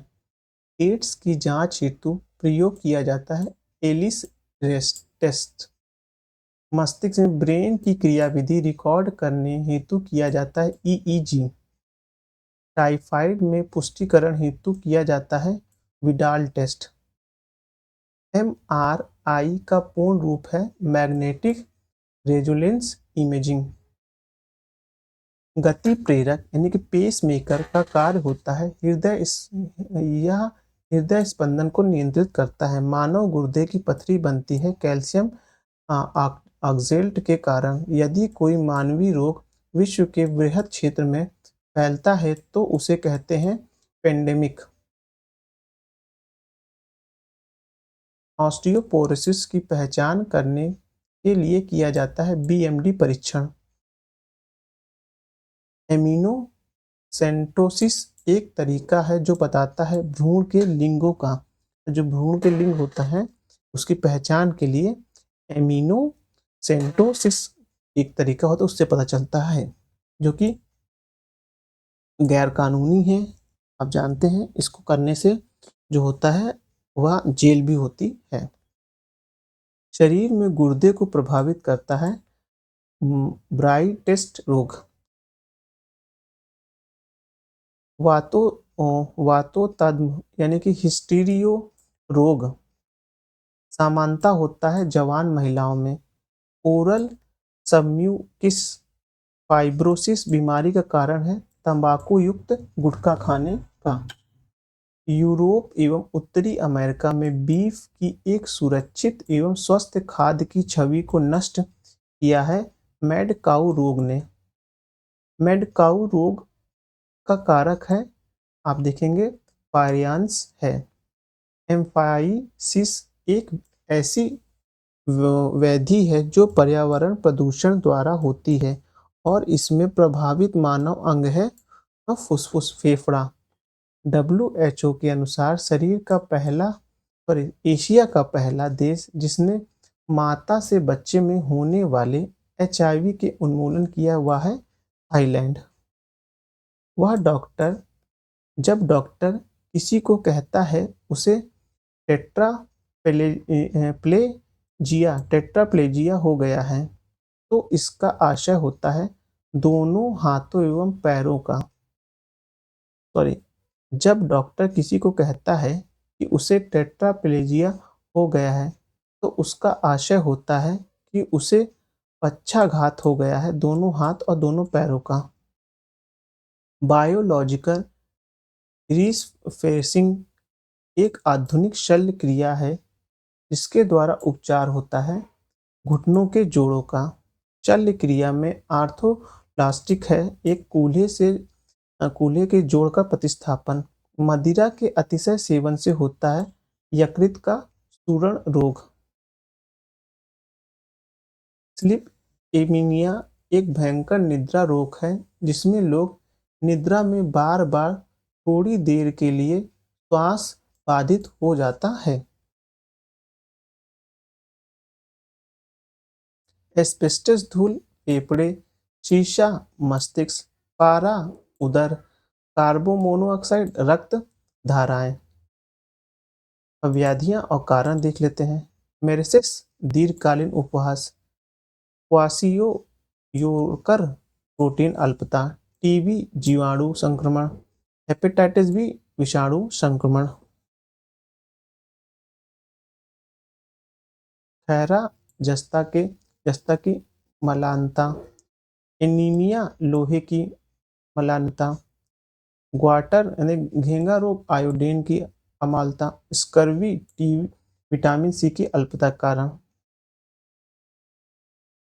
एड्स की जांच हेतु प्रयोग किया जाता है एलिस टेस्ट। मस्तिष्क में ब्रेन की क्रियाविधि रिकॉर्ड करने हेतु किया जाता है ईईजी। टाइफाइड में पुष्टिकरण हेतु किया जाता है विडाल टेस्ट। एमआरआई का पूर्ण रूप है मैग्नेटिक रेजोनेंस इमेजिंग। गति प्रेरक यानी कि पेस मेकर का कार्य होता है यह हृदय स्पंदन को नियंत्रित करता है। मानव गुर्दे की पथरी बनती है कैल्शियम ऑक्जेल्ट के कारण। यदि कोई मानवीय रोग विश्व के वृहद क्षेत्र में फैलता है तो उसे कहते हैं पेंडेमिक। ऑस्टियोपोरोसिस की पहचान करने के लिए किया जाता है बीएमडी परीक्षण। एमिनोसेंटोसिस एक तरीका है जो बताता है भ्रूण के लिंगों का। जो भ्रूण के लिंग होता है उसकी पहचान के लिए एमिनोसेंटोसिस एक तरीका होता है उससे पता चलता है जो कि गैर कानूनी है। आप जानते हैं इसको करने से जो होता है वह जेल भी होती है। शरीर में गुर्दे को प्रभावित करता है ब्राइटेस्ट रोग। वातोतद्म यानी कि हिस्टीरियो रोग सामान्यतः होता है जवान महिलाओं में। ओरल सबम्यूकिस फाइब्रोसिस बीमारी का कारण है तंबाकू युक्त गुटखा खाने का। यूरोप एवं उत्तरी अमेरिका में बीफ की एक सुरक्षित एवं स्वस्थ खाद्य की छवि को नष्ट किया है मैड काऊ रोग ने। मैड काऊ रोग का कारक है आप देखेंगे पायरियंस है। एम्फाइसिस एक ऐसी व्याधि है जो पर्यावरण प्रदूषण द्वारा होती है और इसमें प्रभावित मानव अंग है फुसफुस फेफड़ा। WHO के अनुसार शरीर का पहला और एशिया का पहला देश जिसने माता से बच्चे में होने वाले HIV के उन्मूलन किया हुआ है थाईलैंड। वह जब डॉक्टर किसी को कहता है उसे टेट्राप्लेजिया हो गया है तो इसका आशय होता है दोनों हाथों एवं पैरों का। जब डॉक्टर किसी को कहता है कि उसे टेट्राप्लेजिया हो गया है तो उसका आशय होता है कि उसे पक्षाघात हो गया है दोनों हाथ और दोनों पैरों का। बायोलॉजिकल रीसफेसिंग एक आधुनिक शल्य क्रिया है जिसके द्वारा उपचार होता है घुटनों के जोड़ों का। शल्य क्रिया में आर्थोप्लास्टिक है एक कूल्हे के जोड़ का प्रतिस्थापन। मदिरा के अतिशय सेवन से होता है यकृत का सूरण रोग। स्लीप एमीनिया एक भयंकर निद्रा रोग है जिसमें लोग निद्रा में बार बार थोड़ी देर के लिए श्वास बाधित हो जाता है। एस्बेस्टस धूल फेफड़े, शीशा मस्तिष्क, पारा उदर, कार्बन मोनोऑक्साइड रक्त धाराएं। अब व्याधियां और कारण देख लेते हैं। मेरेसिस दीर्घकालीन उपवास, क्वासियोयोकर प्रोटीन अल्पता, टीबी जीवाणु संक्रमण, हेपेटाइटिस बी विषाणु संक्रमण। खैरा जस्ता की मलानता, एनीमिया लोहे की मलानता, ग्वाटर यानी घेंगा रोग आयोडीन की अमालता, स्कर्वी टीबी विटामिन सी की अल्पता के कारण।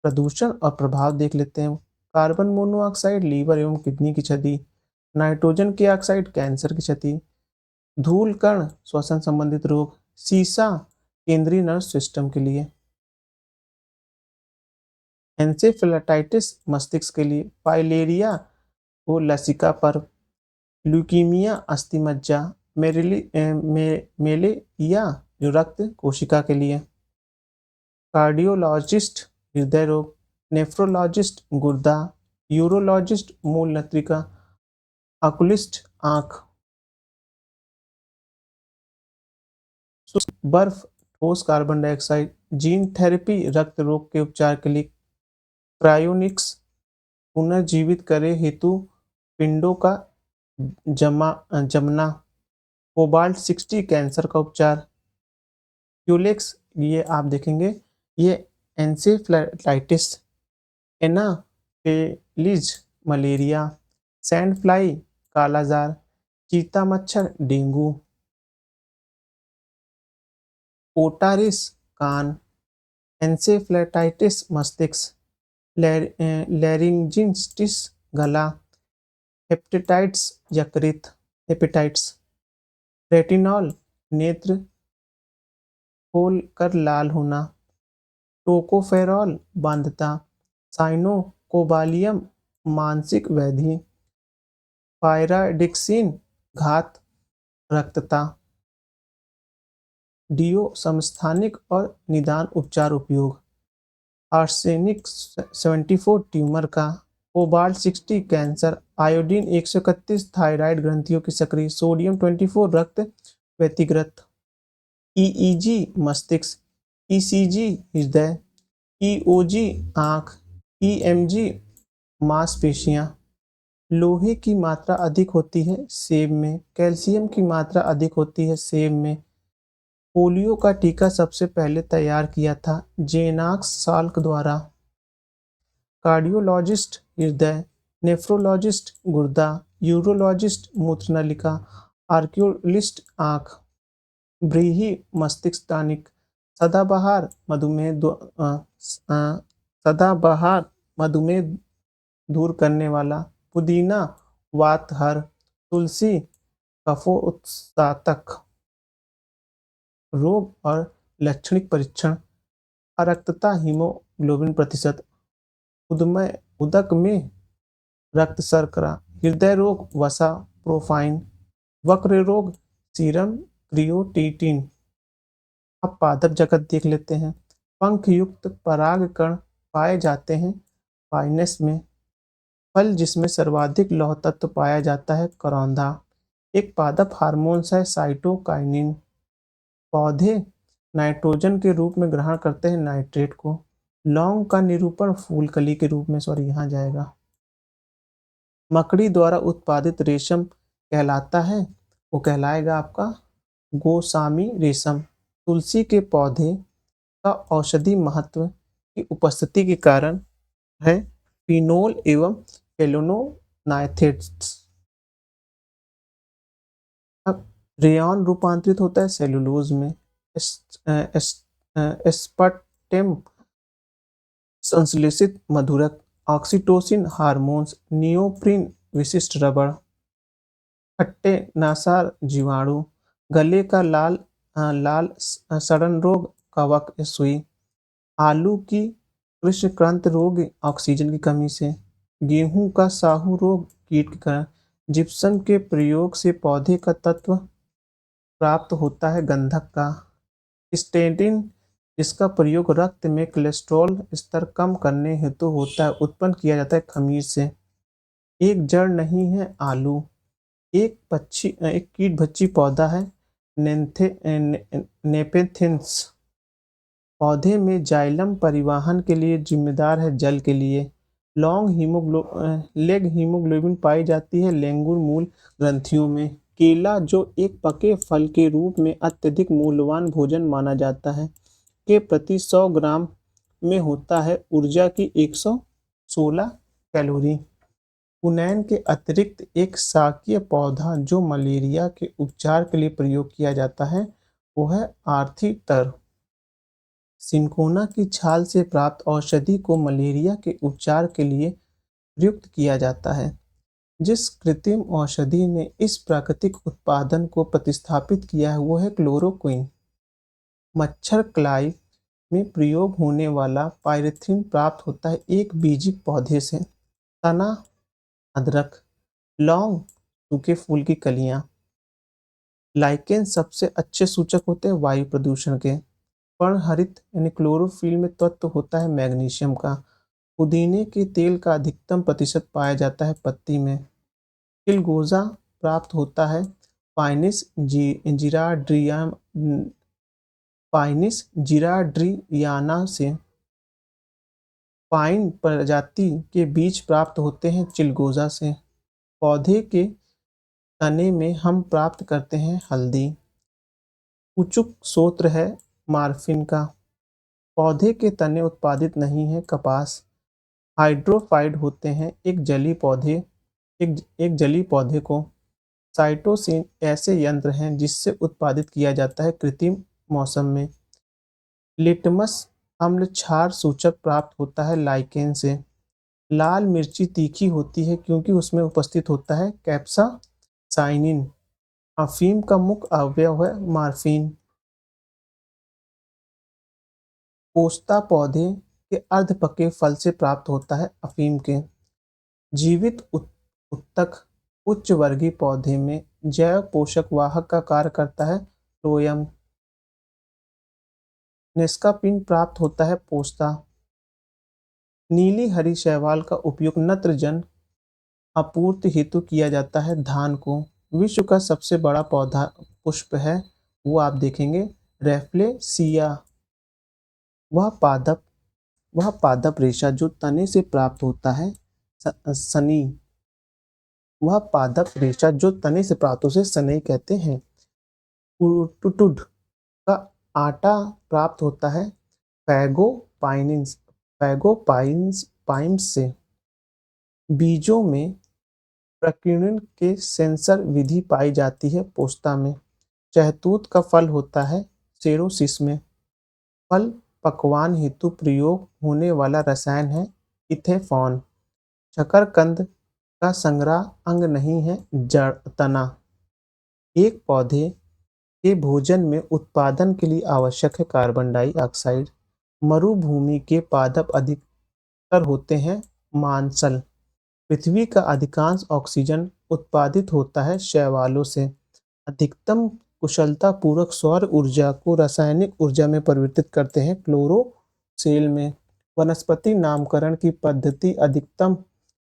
प्रदूषण और प्रभाव देख लेते हैं। कार्बन मोनोऑक्साइड लीवर एवं किडनी की क्षति, नाइट्रोजन के ऑक्साइड कैंसर की क्षति, धूल कण श्वसन संबंधित रोग, सीसा केंद्रीय नर्व सिस्टम के लिए, एन्सेफेलाइटिस मस्तिष्क के लिए, फाइलेरिया वो लसिका पर, ल्यूकीमिया अस्थि मज्जा, मेलेरिया जो रक्त कोशिका के लिए, कार्डियोलॉजिस्ट हृदय रोग, नेफ्रोलॉजिस्ट गुर्दा, यूरोलॉजिस्ट मूल नेत्रिका, ऑकुलिस्ट आंख, बर्फ ठोस कार्बन डाइऑक्साइड, जीन थेरेपी रक्त रोग के उपचार के लिए, क्रायोनिक्स पुनर्जीवित करे हेतु पिंडों का जमना, कोबाल्ट 60 कैंसर का उपचार, क्यूलेक्स ये आप देखेंगे ये एन्सेफ्लाइटिस, एनाफेलिज मलेरिया, सैंड फ्लाई कालाजार, चीता मच्छर डेंगू, ओटारिस कान, एन्सेफ्लाइटिस मस्तिष्क, लैरिंजिटिस गला, हेपेटाइटिस यकृत, हेपेटाइटिस, रेटिनॉल नेत्र खोल कर लाल होना, टोकोफेरॉल बांधता, साइनोकोबालियम मानसिक व्याधि, पायराडिक्सिन घात रक्तता, डियो समस्थानिक और निदान उपचार उपयोग, आर्सेनिक 74 ट्यूमर का, कोबाल्ट 60 कैंसर, आयोडीन 131 थायराइड ग्रंथियों की सक्रिय, सोडियम 24 रक्त व्यतिग्रत, ईईजी मस्तिष्क, ईसीजी हृदय, ईओजी आंख, ईएमजी मांसपेशियां। लोहे की मात्रा अधिक होती है सेब में, कैल्शियम की मात्रा अधिक होती है सेब में। पोलियो का टीका सबसे पहले तैयार किया था जेनाक्स साल्क द्वारा। कार्डियोलॉजिस्ट हृदय, नेफ्रोलॉजिस्ट गुर्दा, यूरोलॉजिस्ट मूत्रनलिका, आर्कियोलिस्ट आंख, व्रीहि मस्तिष्क टॉनिक, सदाबहार सदाबहार मधुमेह दूर करने वाला, पुदीना वातहर, तुलसी कफोत्सातक। रोग और लक्षणिक परीक्षण, अरक्तता हीमोग्लोबिन प्रतिशत, उदक में रक्त शर्करा, हृदय रोग वसा प्रोफाइन, वक्र रोग सीरम क्रियोटिनिन। अब पादप जगत देख लेते हैं। पंख युक्त पराग कण पाए जाते हैं पाइनस में। फल जिसमें सर्वाधिक लौह तत्व पाया जाता है करौंधा। एक पादप हार्मोन्स है साइटोकाइनिन। पौधे नाइट्रोजन के रूप में ग्रहण करते हैं नाइट्रेट को। लौंग का निरूपण फूल कली के रूप में यहाँ जाएगा। मकड़ी द्वारा उत्पादित रेशम कहलाता है, वो कहलाएगा आपका गोसामी रेशम। तुलसी के पौधे का औषधि महत्व की उपस्थिति के कारण है फिनोल एवं फेलोनोनाइथेट्स। रेयॉन रूपांतरित होता है सेलुलोज में। एस्पार्टेम संश्लेषित मधुरक, ऑक्सीटोसिन हार्मोन्स, नियोप्रिन विशिष्ट रबड़, खट्टे नासार जीवाणु, गले का लाल सड़न रोग कवक या सुई, आलू की कृष्णक्रंत रोग ऑक्सीजन की कमी से, गेहूं का साहू रोग कीट के कारण। जिप्सम के प्रयोग से पौधे का तत्व प्राप्त होता है गंधक का। स्टेटिन जिसका प्रयोग रक्त में कोलेस्ट्रॉल स्तर कम करने हेतु होता है, उत्पन्न किया जाता है खमीर से। एक जड़ नहीं है आलू। एक कीट भक्षी पौधा है नेपेथिन्स। पौधे में जाइलम परिवहन के लिए जिम्मेदार है जल के लिए। लेग हीमोग्लोबिन पाई जाती है लेंगुर मूल ग्रंथियों में। केला जो एक पके फल के रूप में अत्यधिक मूल्यवान भोजन माना जाता है। के प्रति 100 ग्राम में होता है ऊर्जा की 116 कैलोरी। कुनैन के अतिरिक्त एक शाकीय पौधा जो मलेरिया के उपचार के लिए प्रयोग किया जाता है वो है आर्थीटर। सिंकोना की छाल से प्राप्त औषधि को मलेरिया के उपचार के लिए प्रयुक्त किया जाता है। जिस कृत्रिम औषधि ने इस प्राकृतिक उत्पादन को प्रतिस्थापित किया है वो है क्लोरोक्विन। मच्छर क्लाइव में प्रयोग होने वाला पायरेथ्रिन प्राप्त होता है एक बीजी पौधे से। तना, अदरक, लौंग, सूखे फूल की कलियां। लाइकेन सबसे अच्छे सूचक होते हैं वायु प्रदूषण के। पर्णहरित यानी क्लोरोफिल में तत्व होता है मैग्नीशियम का। पुदीने के तेल का अधिकतम प्रतिशत पाया जाता है पत्ती में। चिलगोजा प्राप्त होता है पाइनिस जिराड्रियाना से। पाइन प्रजाति के बीज प्राप्त होते हैं चिलगोजा से। पौधे के तने में हम प्राप्त करते हैं हल्दी। कुचुक स्रोत है मार्फिन का। पौधे के तने उत्पादित नहीं है कपास। हाइड्रोफाइड होते हैं एक जली पौधे को। साइटोसिन ऐसे यंत्र हैं जिससे उत्पादित किया जाता है कृत्रिम मौसम में। लिटमस अम्ल क्षार सूचक प्राप्त होता है लाइकेन से। लाल मिर्ची तीखी होती है क्योंकि उसमें उपस्थित होता है कैप्साइसिन। अफीम का मुख्य अवयव है मार्फिन। पोस्ता पौधे के अर्धपके फल से प्राप्त होता है अफीम के। जीवित उत्तक उच्च वर्गीय पौधे में जैव पोषक वाहक का कार्य करता है फ्लोएम। निष्कापिन प्राप्त होता है पोस्ता। नीली हरी शैवाल का उपयोग नत्रजन आपूर्ति हेतु किया जाता है धान को। विश्व का सबसे बड़ा पौधा पुष्प है वो आप देखेंगे रेफ्लेसिया। वह पादप वह पादप रेशा जो तने से प्राप्त होता है सनी। वह पादप रेशा जो तने से प्राप्त उसे सनई कहते हैं। टुटुड का आटा प्राप्त होता है फैगोपाइन्स फैगोपाइन्स पाइम्स से। बीजों में प्रकीर्णन के सेंसर विधि पाई जाती है पोस्ता में। शहतूत का फल होता है सेरोसिस में। फल पकवान हेतु प्रयोग होने वाला रसायन है इथेफॉन। शकरकंद का संग्रह अंग नहीं है जड़ तना। एक पौधे के भोजन में उत्पादन के लिए आवश्यक है कार्बन डाइऑक्साइड। मरुभूमि के पादप अधिकतर होते हैं मांसल। पृथ्वी का अधिकांश ऑक्सीजन उत्पादित होता है शैवालों से। अधिकतम कुशलतापूर्वक सौर ऊर्जा को रासायनिक ऊर्जा में परिवर्तित करते हैं क्लोरोसेल में। वनस्पति नामकरण की अधिकतम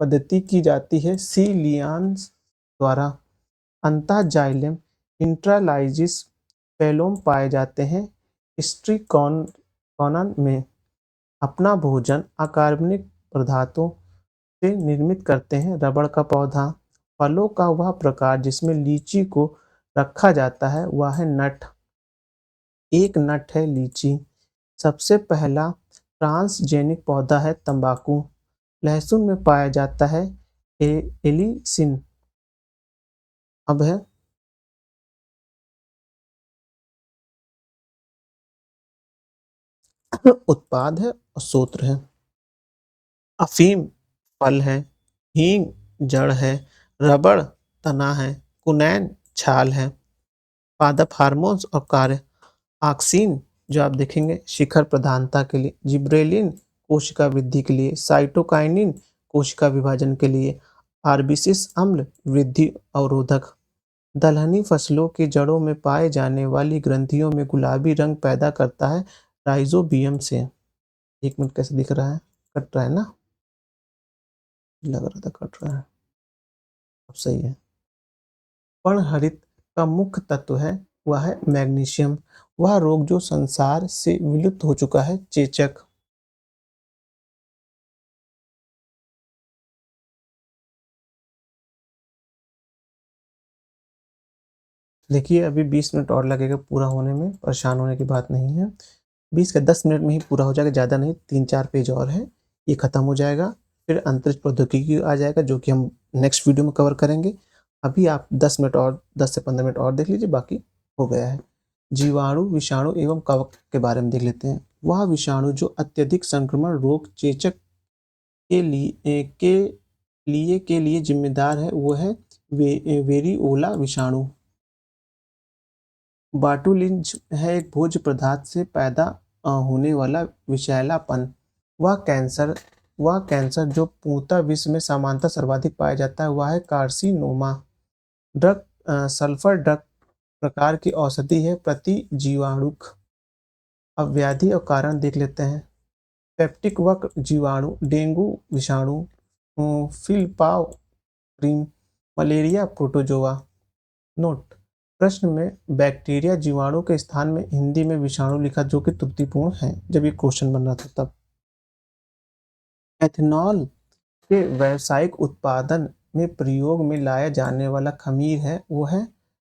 पद्धति की जाती है सी लियान्स द्वारा। अंतःजाइलम इंट्रालाइजिस पेलोम पाए जाते हैं स्ट्रिकॉनन में। अपना भोजन अकार्बनिक पदार्थों से निर्मित करते हैं रबड़ का पौधा। फलों का वह प्रकार जिसमें लीची को रखा जाता है वह है नट। एक नट है लीची। सबसे पहला ट्रांसजेनिक पौधा है तंबाकू। लहसुन में पाया जाता है एलिसिन। अब है उत्पाद है और सूत्र है। अफीम फल है। हींग जड़ है। रबड़ तना है। कुनैन छाल है। पादप हार्मोन्स और कार्य ऑक्सीन जो आप देखेंगे शिखर प्रधानता के लिए। जिब्रेलिन कोशिका वृद्धि के लिए। साइटोकाइनिन कोशिका विभाजन के लिए। आर्बिसिस अम्ल वृद्धि अवरोधक। दलहनी फसलों की जड़ों में पाए जाने वाली ग्रंथियों में गुलाबी रंग पैदा करता है राइजोबियम से। एक मिनट कैसे दिख रहा है कट रहा है ना लग रहा था कट रहा है अब सही है। पर्णहरित का मुख्य तत्व है वह है मैग्नीशियम। वह रोग जो संसार से विलुप्त हो चुका है चेचक। देखिए अभी 20 मिनट और लगेगा पूरा होने में परेशान होने की बात नहीं है। 20 के 10 मिनट में ही पूरा हो जाएगा, ज़्यादा नहीं, 3-4 पेज और है, ये खत्म हो जाएगा। फिर अंतरिक्ष प्रौद्योगिकी आ जाएगा, जो कि हम नेक्स्ट वीडियो में कवर करेंगे। अभी आप 10 मिनट और 10 से 15 मिनट और देख लीजिए, बाकी हो गया है। जीवाणु, विषाणु एवं कवक के बारे में देख लेते हैं। वह विषाणु जो अत्यधिक संक्रमण रोग चेचक के लिए जिम्मेदार है, वो है वेरिओला विषाणु। बाटुलिंज है एक भोज्य पदार्थ से पैदा होने वाला विषैलापन। वह कैंसर वह कैंसर जो पूर्णतः विश्व में सामान्यतः सर्वाधिक पाया जाता है, वह है कार्सिनोमा। सल्फर ड्रग प्रकार की औषधि है प्रति जीवाणुक। अब व्याधि और कारण देख लेते हैं। पेप्टिक वक्र जीवाणु, डेंगू विषाणु, फिलपाव क्रीम, मलेरिया प्रोटोजोआ। नोट: प्रश्न में बैक्टीरिया जीवाणु के स्थान में हिंदी में विषाणु लिखा, जो कि त्रुटिपूर्ण है, जब ये क्वेश्चन बन रहा था तब। एथेनॉल के व्यावसायिक उत्पादन में प्रयोग में लाया जाने वाला खमीर है, वो है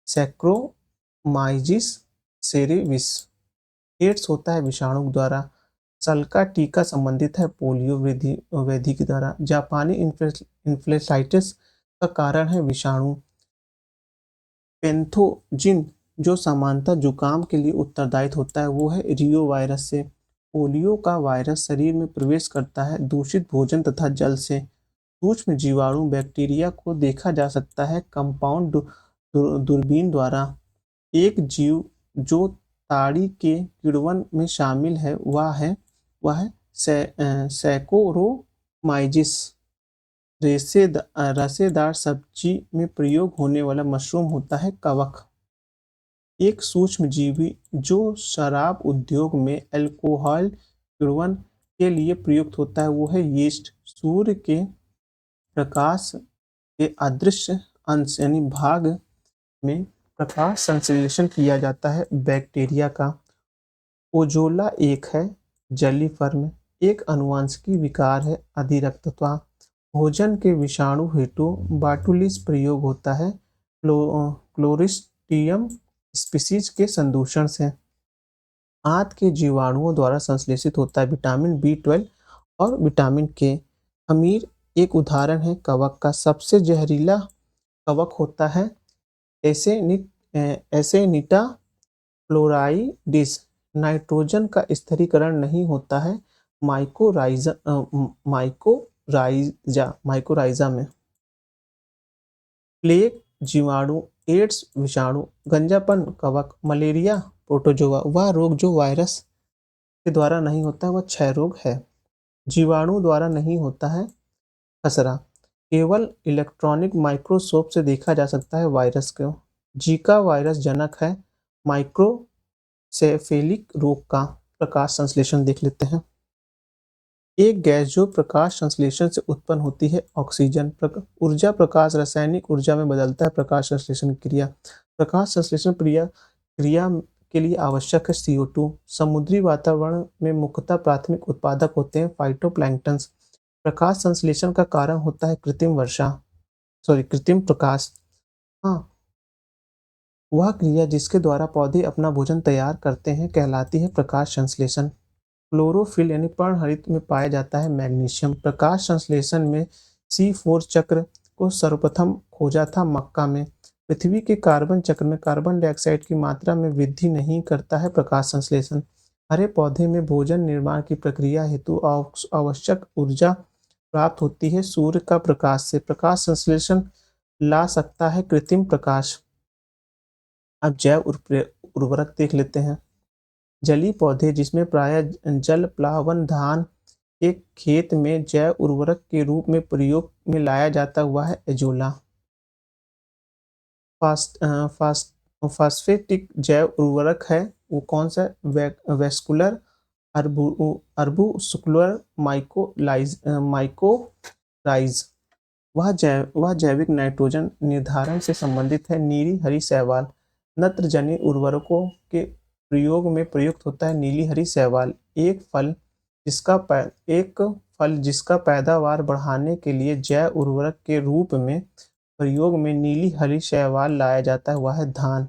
सैक्रोमाइजिस सेरेविस। एड्स होता है विषाणु द्वारा। सल्का टीका संबंधित है पोलियो व्याधि के द्वारा। जापानी इन्फ्लुएंजाइटिस का कारण है विषाणु। पैथोजिन जो सामान्यतः जुकाम के लिए उत्तरदायी होता है, वो है रियो वायरस से। पोलियो का वायरस शरीर में प्रवेश करता है दूषित भोजन तथा जल से। सूक्ष्म जीवाणु बैक्टीरिया को देखा जा सकता है कंपाउंड दूरबीन द्वारा। एक जीव जो ताड़ी के किण्वन में शामिल है, वह है सैकोरोमाइजिस। रसेदार सब्जी में प्रयोग होने वाला मशरूम होता है कवक। एक सूक्ष्मजीवी जो शराब उद्योग में अल्कोहल किण्वन के लिए प्रयुक्त होता है, वो है यीस्ट। सूर्य के प्रकाश के अदृश्य अंश यानी भाग में प्रकाश संश्लेषण किया जाता है बैक्टीरिया का। ओजोला एक है जली फर्म, एक अनुवांशिकी विकार है अधिरक्तता। भोजन के विषाणु हेतु बाटुलिस प्रयोग होता है क्लोरिस्ट्रियम स्पीशीज के संदूषण से। आंत के जीवाणुओं द्वारा संश्लेषित होता है विटामिन बी 12 और विटामिन के। खमीर एक उदाहरण है कवक का। सबसे जहरीला कवक होता है एसेनिटा फ्लोराइडिस। नाइट्रोजन का स्थिरीकरण नहीं होता है माइकोराइजा में। प्लेग जीवाणु, एड्स विषाणु, गंजापन कवक, मलेरिया प्रोटोजोआ। वह रोग जो वायरस के द्वारा नहीं होता है, वह क्षय रोग है। जीवाणु द्वारा नहीं होता है खसरा। केवल इलेक्ट्रॉनिक माइक्रोस्कोप से देखा जा सकता है वायरस को। जीका वायरस जनक है माइक्रोसेफेलिक रोग का। प्रकाश संश्लेषण देख लेते हैं। एक गैस जो प्रकाश संश्लेषण से उत्पन्न होती है ऑक्सीजन। ऊर्जा प्रकाश रासायनिक ऊर्जा में बदलता है प्रकाश संश्लेषण क्रिया। प्रकाश संश्लेषण क्रिया के लिए आवश्यक है CO2। समुद्री वातावरण में मुख्यतः प्राथमिक उत्पादक होते हैं फाइटोप्लैंक्टन। प्रकाश संश्लेषण का कारण होता है कृत्रिम प्रकाश। हाँ, वह क्रिया जिसके द्वारा पौधे अपना भोजन तैयार करते हैं कहलाती है प्रकाश संश्लेषण। क्लोरोफिल यानी पर्णहरित में पाया जाता है मैग्नीशियम। प्रकाश संश्लेषण में C4 चक्र को सर्वप्रथम खोजा था मक्का में। पृथ्वी के कार्बन चक्र में कार्बन डाइऑक्साइड की मात्रा में वृद्धि नहीं करता है प्रकाश संश्लेषण। हरे पौधे में भोजन निर्माण की प्रक्रिया हेतु आवश्यक ऊर्जा प्राप्त होती है सूर्य का प्रकाश से। प्रकाश संश्लेषण ला सकता है कृत्रिम प्रकाश। अब जैव उर्वरक देख लेते हैं। जलीय पौधे जिसमें प्रायः जल प्लावन धान के खेत में जैव उर्वरक के रूप में प्रयोग में लाया जाता हुआ है एजोला। फास्फेटिक जैव उर्वरक है वो कौन सा? वेस्कुलर अर्बुस्कुलर माइकोराइज। वह जैविक नाइट्रोजन निर्धारण से संबंधित है नीली हरी शैवाल। नत्रजनी उर्वरकों के प्रयोग में प्रयुक्त होता है नीली हरी शैवाल। एक फल जिसका पैदावार बढ़ाने के लिए जैव उर्वरक के रूप में प्रयोग में नीली हरी शैवाल लाया जाता है, वह है धान।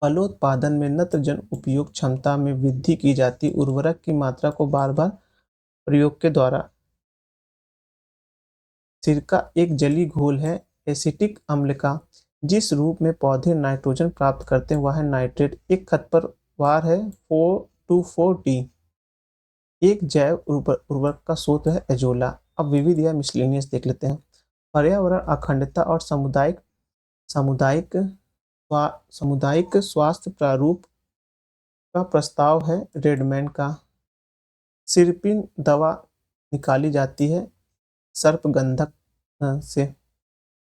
फलोत्पादन में नत्रजन उपयोग क्षमता में वृद्धि की जाती, उर्वरक की मात्रा को बार बार प्रयोग के द्वारा। सिरका एक जलीय घोल है एसिटिक अम्ल का, जिस रूप में पौधे नाइट्रोजन प्राप्त करते हैं वह है नाइट्रेट। एक खरपतवार है 424D। एक जैव उर्वरक का स्रोत है एजोला। अब विविध या मिसलेनियस देख लेते हैं। पर्यावरण अखंडता और सामुदायिक सामुदायिक स्वास्थ्य प्रारूप का प्रस्ताव है रेडमैन का। सिरपिन दवा निकाली जाती है सर्पगंधक से।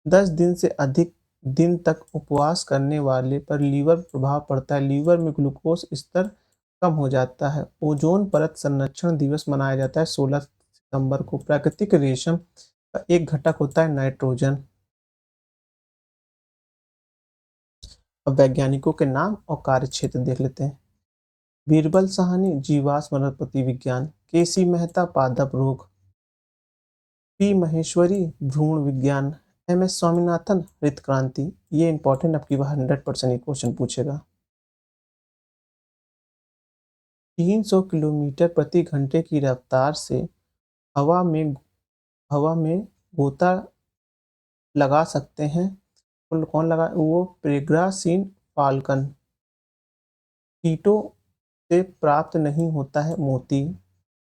10 दिन से अधिक दिन तक उपवास करने वाले पर लीवर प्रभाव पड़ता है। लीवर में ग्लूकोज स्तर कम हो जाता है। ओजोन परत संरक्षण दिवस मनाया जाता है 16 सितंबर को। प्राकृतिक रेशम का एक घटक होता है नाइट्रोजन। अब वैज्ञानिकों के नाम और कार्य क्षेत्र देख लेते हैं। बीरबल साहनी जीवाश्म वनस्पति विज्ञान, केसी मेहता पादप रोग, पी महेश्वरी भ्रूण विज्ञान, एम एस स्वामीनाथन हरित क्रांति। ये इंपॉर्टेंट आपकी 100% ये क्वेश्चन पूछेगा। 300 किलोमीटर प्रति घंटे की रफ्तार से हवा में गोता लगा सकते हैं। कौन लगा? वो पेग्रासीन फाल्कन। कीटों से प्राप्त नहीं होता है मोती।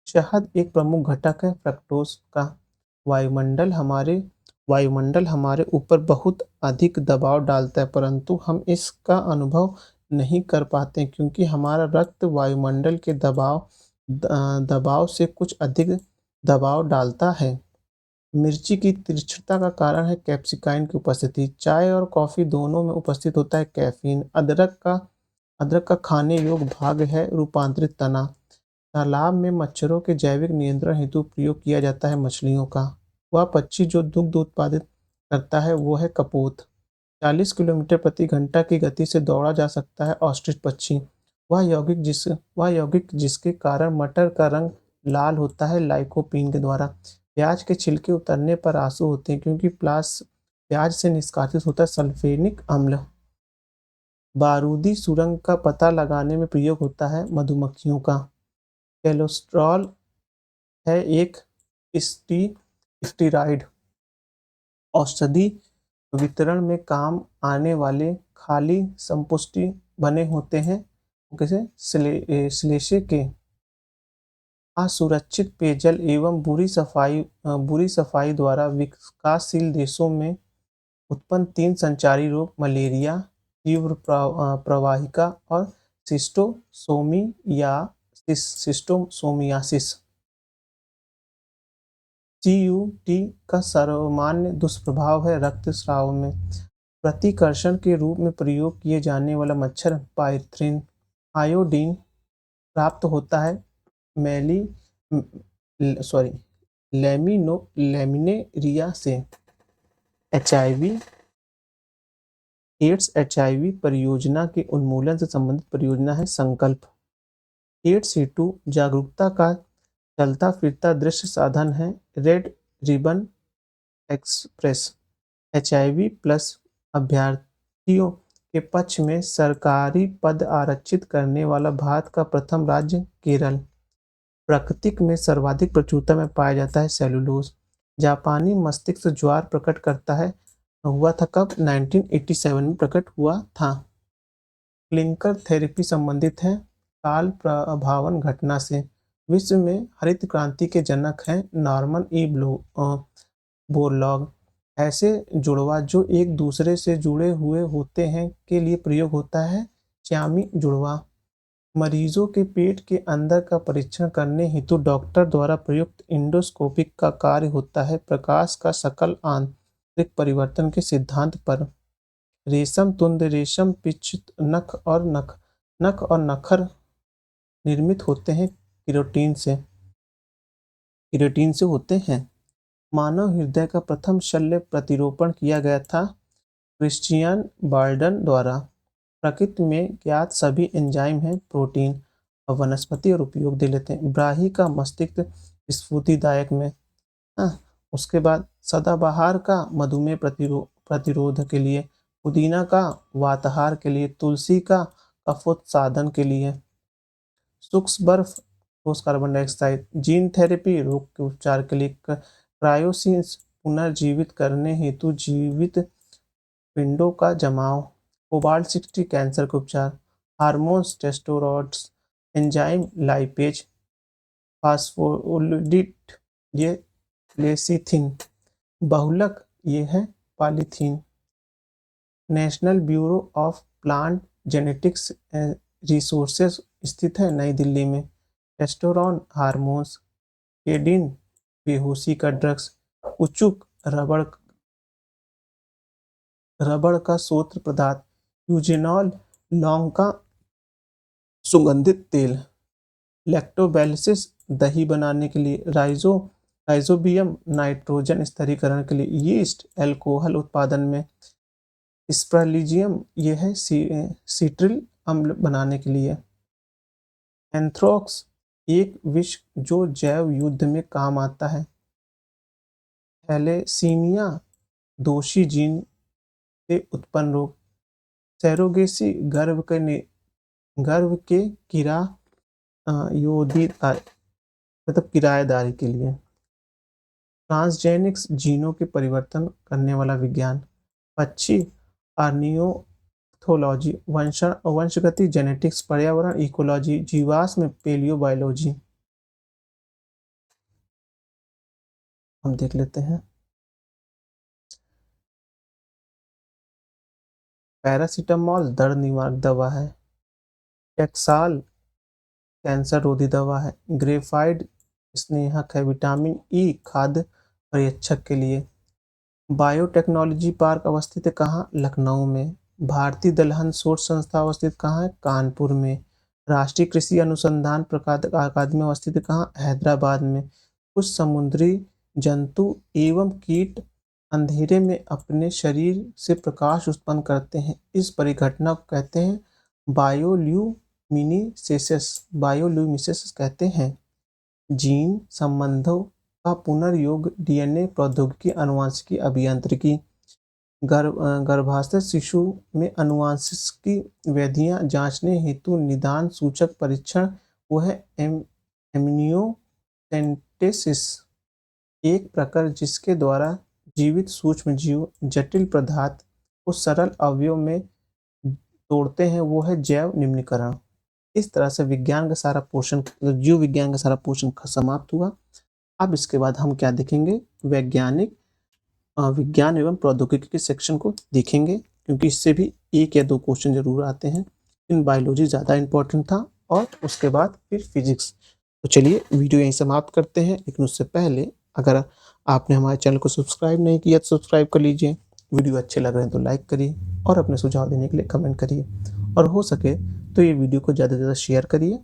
शहद एक प्रमुख घटक है फ्रक्टोज का। वायुमंडल हमारे ऊपर बहुत अधिक दबाव डालता है, परंतु हम इसका अनुभव नहीं कर पाते क्योंकि हमारा रक्त वायुमंडल के दबाव से कुछ अधिक दबाव डालता है। मिर्ची की तीक्ष्णता का कारण है कैप्सिकाइन की उपस्थिति। चाय और कॉफी दोनों में उपस्थित होता है कैफीन। अदरक का खाने योग्य भाग है रूपांतरित तना। तालाब में मच्छरों के जैविक नियंत्रण हेतु प्रयोग किया जाता है मछलियों का। वह पक्षी जो दुग्ध उत्पादित करता है वो है कपोत। 40 किलोमीटर प्रति घंटा की गति से दौड़ा जा सकता है ऑस्ट्रिच पक्षी। वह यौगिक जिसके कारण मटर का रंग लाल होता है लाइकोपीन के द्वारा। प्याज के छिलके उतरने पर आंसू होते हैं क्योंकि प्याज से निष्कासित होता है सल्फेनिक अम्ल। बारूदी सुरंग का पता लगाने में प्रयोग होता है मधुमक्खियों का। कोलेस्ट्रॉल है एक स्टीराइड। औषधि वितरण में काम आने वाले खाली संपुष्टि बने होते हैं कैसे श्लेष्म के। असुरक्षित पेयजल एवं बुरी सफाई द्वारा विकासशील देशों में उत्पन्न 3 संचारी रोग मलेरिया, तीव्र प्रवाहिका और सिस्टोसोमियासिस। CUT का सर्वमान्य दुष्प्रभाव है रक्तस्राव में। प्रतिकर्षण के रूप में प्रयोग किए जाने वाला मच्छर पायथ्रिन। आयोडीन प्राप्त होता है लैमिनेरिया से। HIV परियोजना के उन्मूलन से संबंधित परियोजना है संकल्प। एड्स हेतु जागरूकता का चलता फिरता दृश्य साधन है रेड रिबन एक्सप्रेस। HIV+ अभ्यर्थियों के पक्ष में सरकारी पद आरक्षित करने वाला भारत का प्रथम राज्य केरल। प्राकृतिक में सर्वाधिक प्रचुरता में पाया जाता है सेलुलोज। जापानी मस्तिष्क ज्वार प्रकट करता है हुआ था कब? 1987 में प्रकट हुआ था। क्लिंकर थेरेपी संबंधित है काल प्रभावन घटना से। विश्व में हरित क्रांति के जनक हैं नॉर्मन ई बोरलॉग। ऐसे जुड़वा जो एक दूसरे से जुड़े हुए होते हैं के लिए प्रयोग होता है च्यामी जुड़वा। मरीजों के पेट के अंदर का परीक्षण करने हेतु डॉक्टर द्वारा प्रयुक्त इंडोस्कोपिक का कार्य होता है प्रकाश का सकल आंतरिक परिवर्तन के सिद्धांत पर। रेशम तुंद रेशम पिच्छ नख और नखर निर्मित होते हैं केराटिन से होते हैं। मानव हृदय का प्रथम शल्य प्रतिरोपण किया गया था क्रिश्चियन बार्डन द्वारा। प्रकृति में ज्ञात सभी एंजाइम हैं प्रोटीन और वनस्पति और उपयोग दे लेते हैं। ब्राही का मस्तिष्क स्फूर्तिदायक में। उसके बाद सदाबहार का मधुमेह प्रतिरोध के लिए। पुदीना का वातहार के लिए, तुलसी का कफोत्साधन के लिए, सूक्ष्म बर्फ ठोस कार्बन डाइऑक्साइड, जीन थेरेपी रोग के उपचार के लिए, क्रायोसिस पुनर्जीवित करने हेतु जीवित पिंडों का जमाव, कोबाल्ट 60 कैंसर के उपचार, हार्मोन्स टेस्टोस्टेरोन्स, एंजाइम लाइपेज, फास्फोलिपिड ये लेसिथिन, बहुलक ये है polythene. National bureau of plant genetics resources स्थित है नई दिल्ली में। टेस्टोस्टेरोन हार्मोन्स, केडिन बेहोशी का ड्रग्स, उचुक रबड़ का स्रोत पदार्थ, यूजेनॉल लौंग का सुगंधित तेल, लैक्टोबैसिलस दही बनाने के लिए, राइजोबियम नाइट्रोजन स्थिरीकरण के लिए, यीस्ट अल्कोहल उत्पादन में, स्पैलिजियम यह है सिट्रिल अम्ल बनाने के लिए, एंथ्रेक्स एक विष जो जैव युद्ध में काम आता है, थैलेसीमिया दोषी जीन से उत्पन्न रोग, सरोगेसी गर्भ के किराएदारी के लिए, ट्रांसजेनिक्स जीनों के परिवर्तन करने वाला विज्ञान, पक्षी ऑर्नियोथोलॉजी, वंशगति जेनेटिक्स, पर्यावरण इकोलॉजी, जीवाश्म पेलियोबायोलॉजी। हम देख लेते हैं। पैरासीटामोल दर्द निवारक दवा है, टेक्साल कैंसर रोधी दवा है, ग्रेफाइड स्नेहक है, विटामिन ई खाद्य परिरक्षक के लिए। बायोटेक्नोलॉजी पार्क अवस्थित है कहाँ? लखनऊ में। भारतीय दलहन शोध संस्था अवस्थित कहाँ है? कानपुर में। राष्ट्रीय कृषि अनुसंधान अकादमी अवस्थित है कहाँ? हैदराबाद में। कुछ समुद्री जंतु एवं कीट अंधेरे में अपने शरीर से प्रकाश उत्पन्न करते हैं, इस परिघटना को कहते हैं बायोल्यूमिनेसेंस कहते हैं। जीन संबंधों का पुनर्योग, डीएनए प्रौद्योगिकी, आनुवंशिकी, अभियांत्रिकी, गर्भावस्था शिशु में आनुवंशिकी विधियां जांचने हेतु निदान सूचक परीक्षण वो है एमनियोसेंटेसिस, एक प्रक्रिया जिसके द्वारा जीवित सूक्ष्म जीव जटिल पदार्थ को सरल अवयव में तोड़ते हैं, वो है जैव निम्नीकरण। इस तरह से विज्ञान का सारा पोर्शन, जीव विज्ञान का सारा पोर्शन समाप्त हुआ। अब इसके बाद हम क्या देखेंगे? विज्ञान एवं प्रौद्योगिकी के सेक्शन को देखेंगे, क्योंकि इससे भी एक या दो क्वेश्चन जरूर आते हैं। इन बायोलॉजी ज़्यादा इंपॉर्टेंट था और उसके बाद फिर फिजिक्स। तो चलिए वीडियो यहीं समाप्त करते हैं, लेकिन उससे पहले अगर आपने हमारे चैनल को सब्सक्राइब नहीं किया तो सब्सक्राइब कर लीजिए। वीडियो अच्छे लग रहे हैं तो लाइक करिए और अपने सुझाव देने के लिए कमेंट करिए, और हो सके तो ये वीडियो को ज़्यादा से ज़्यादा शेयर करिए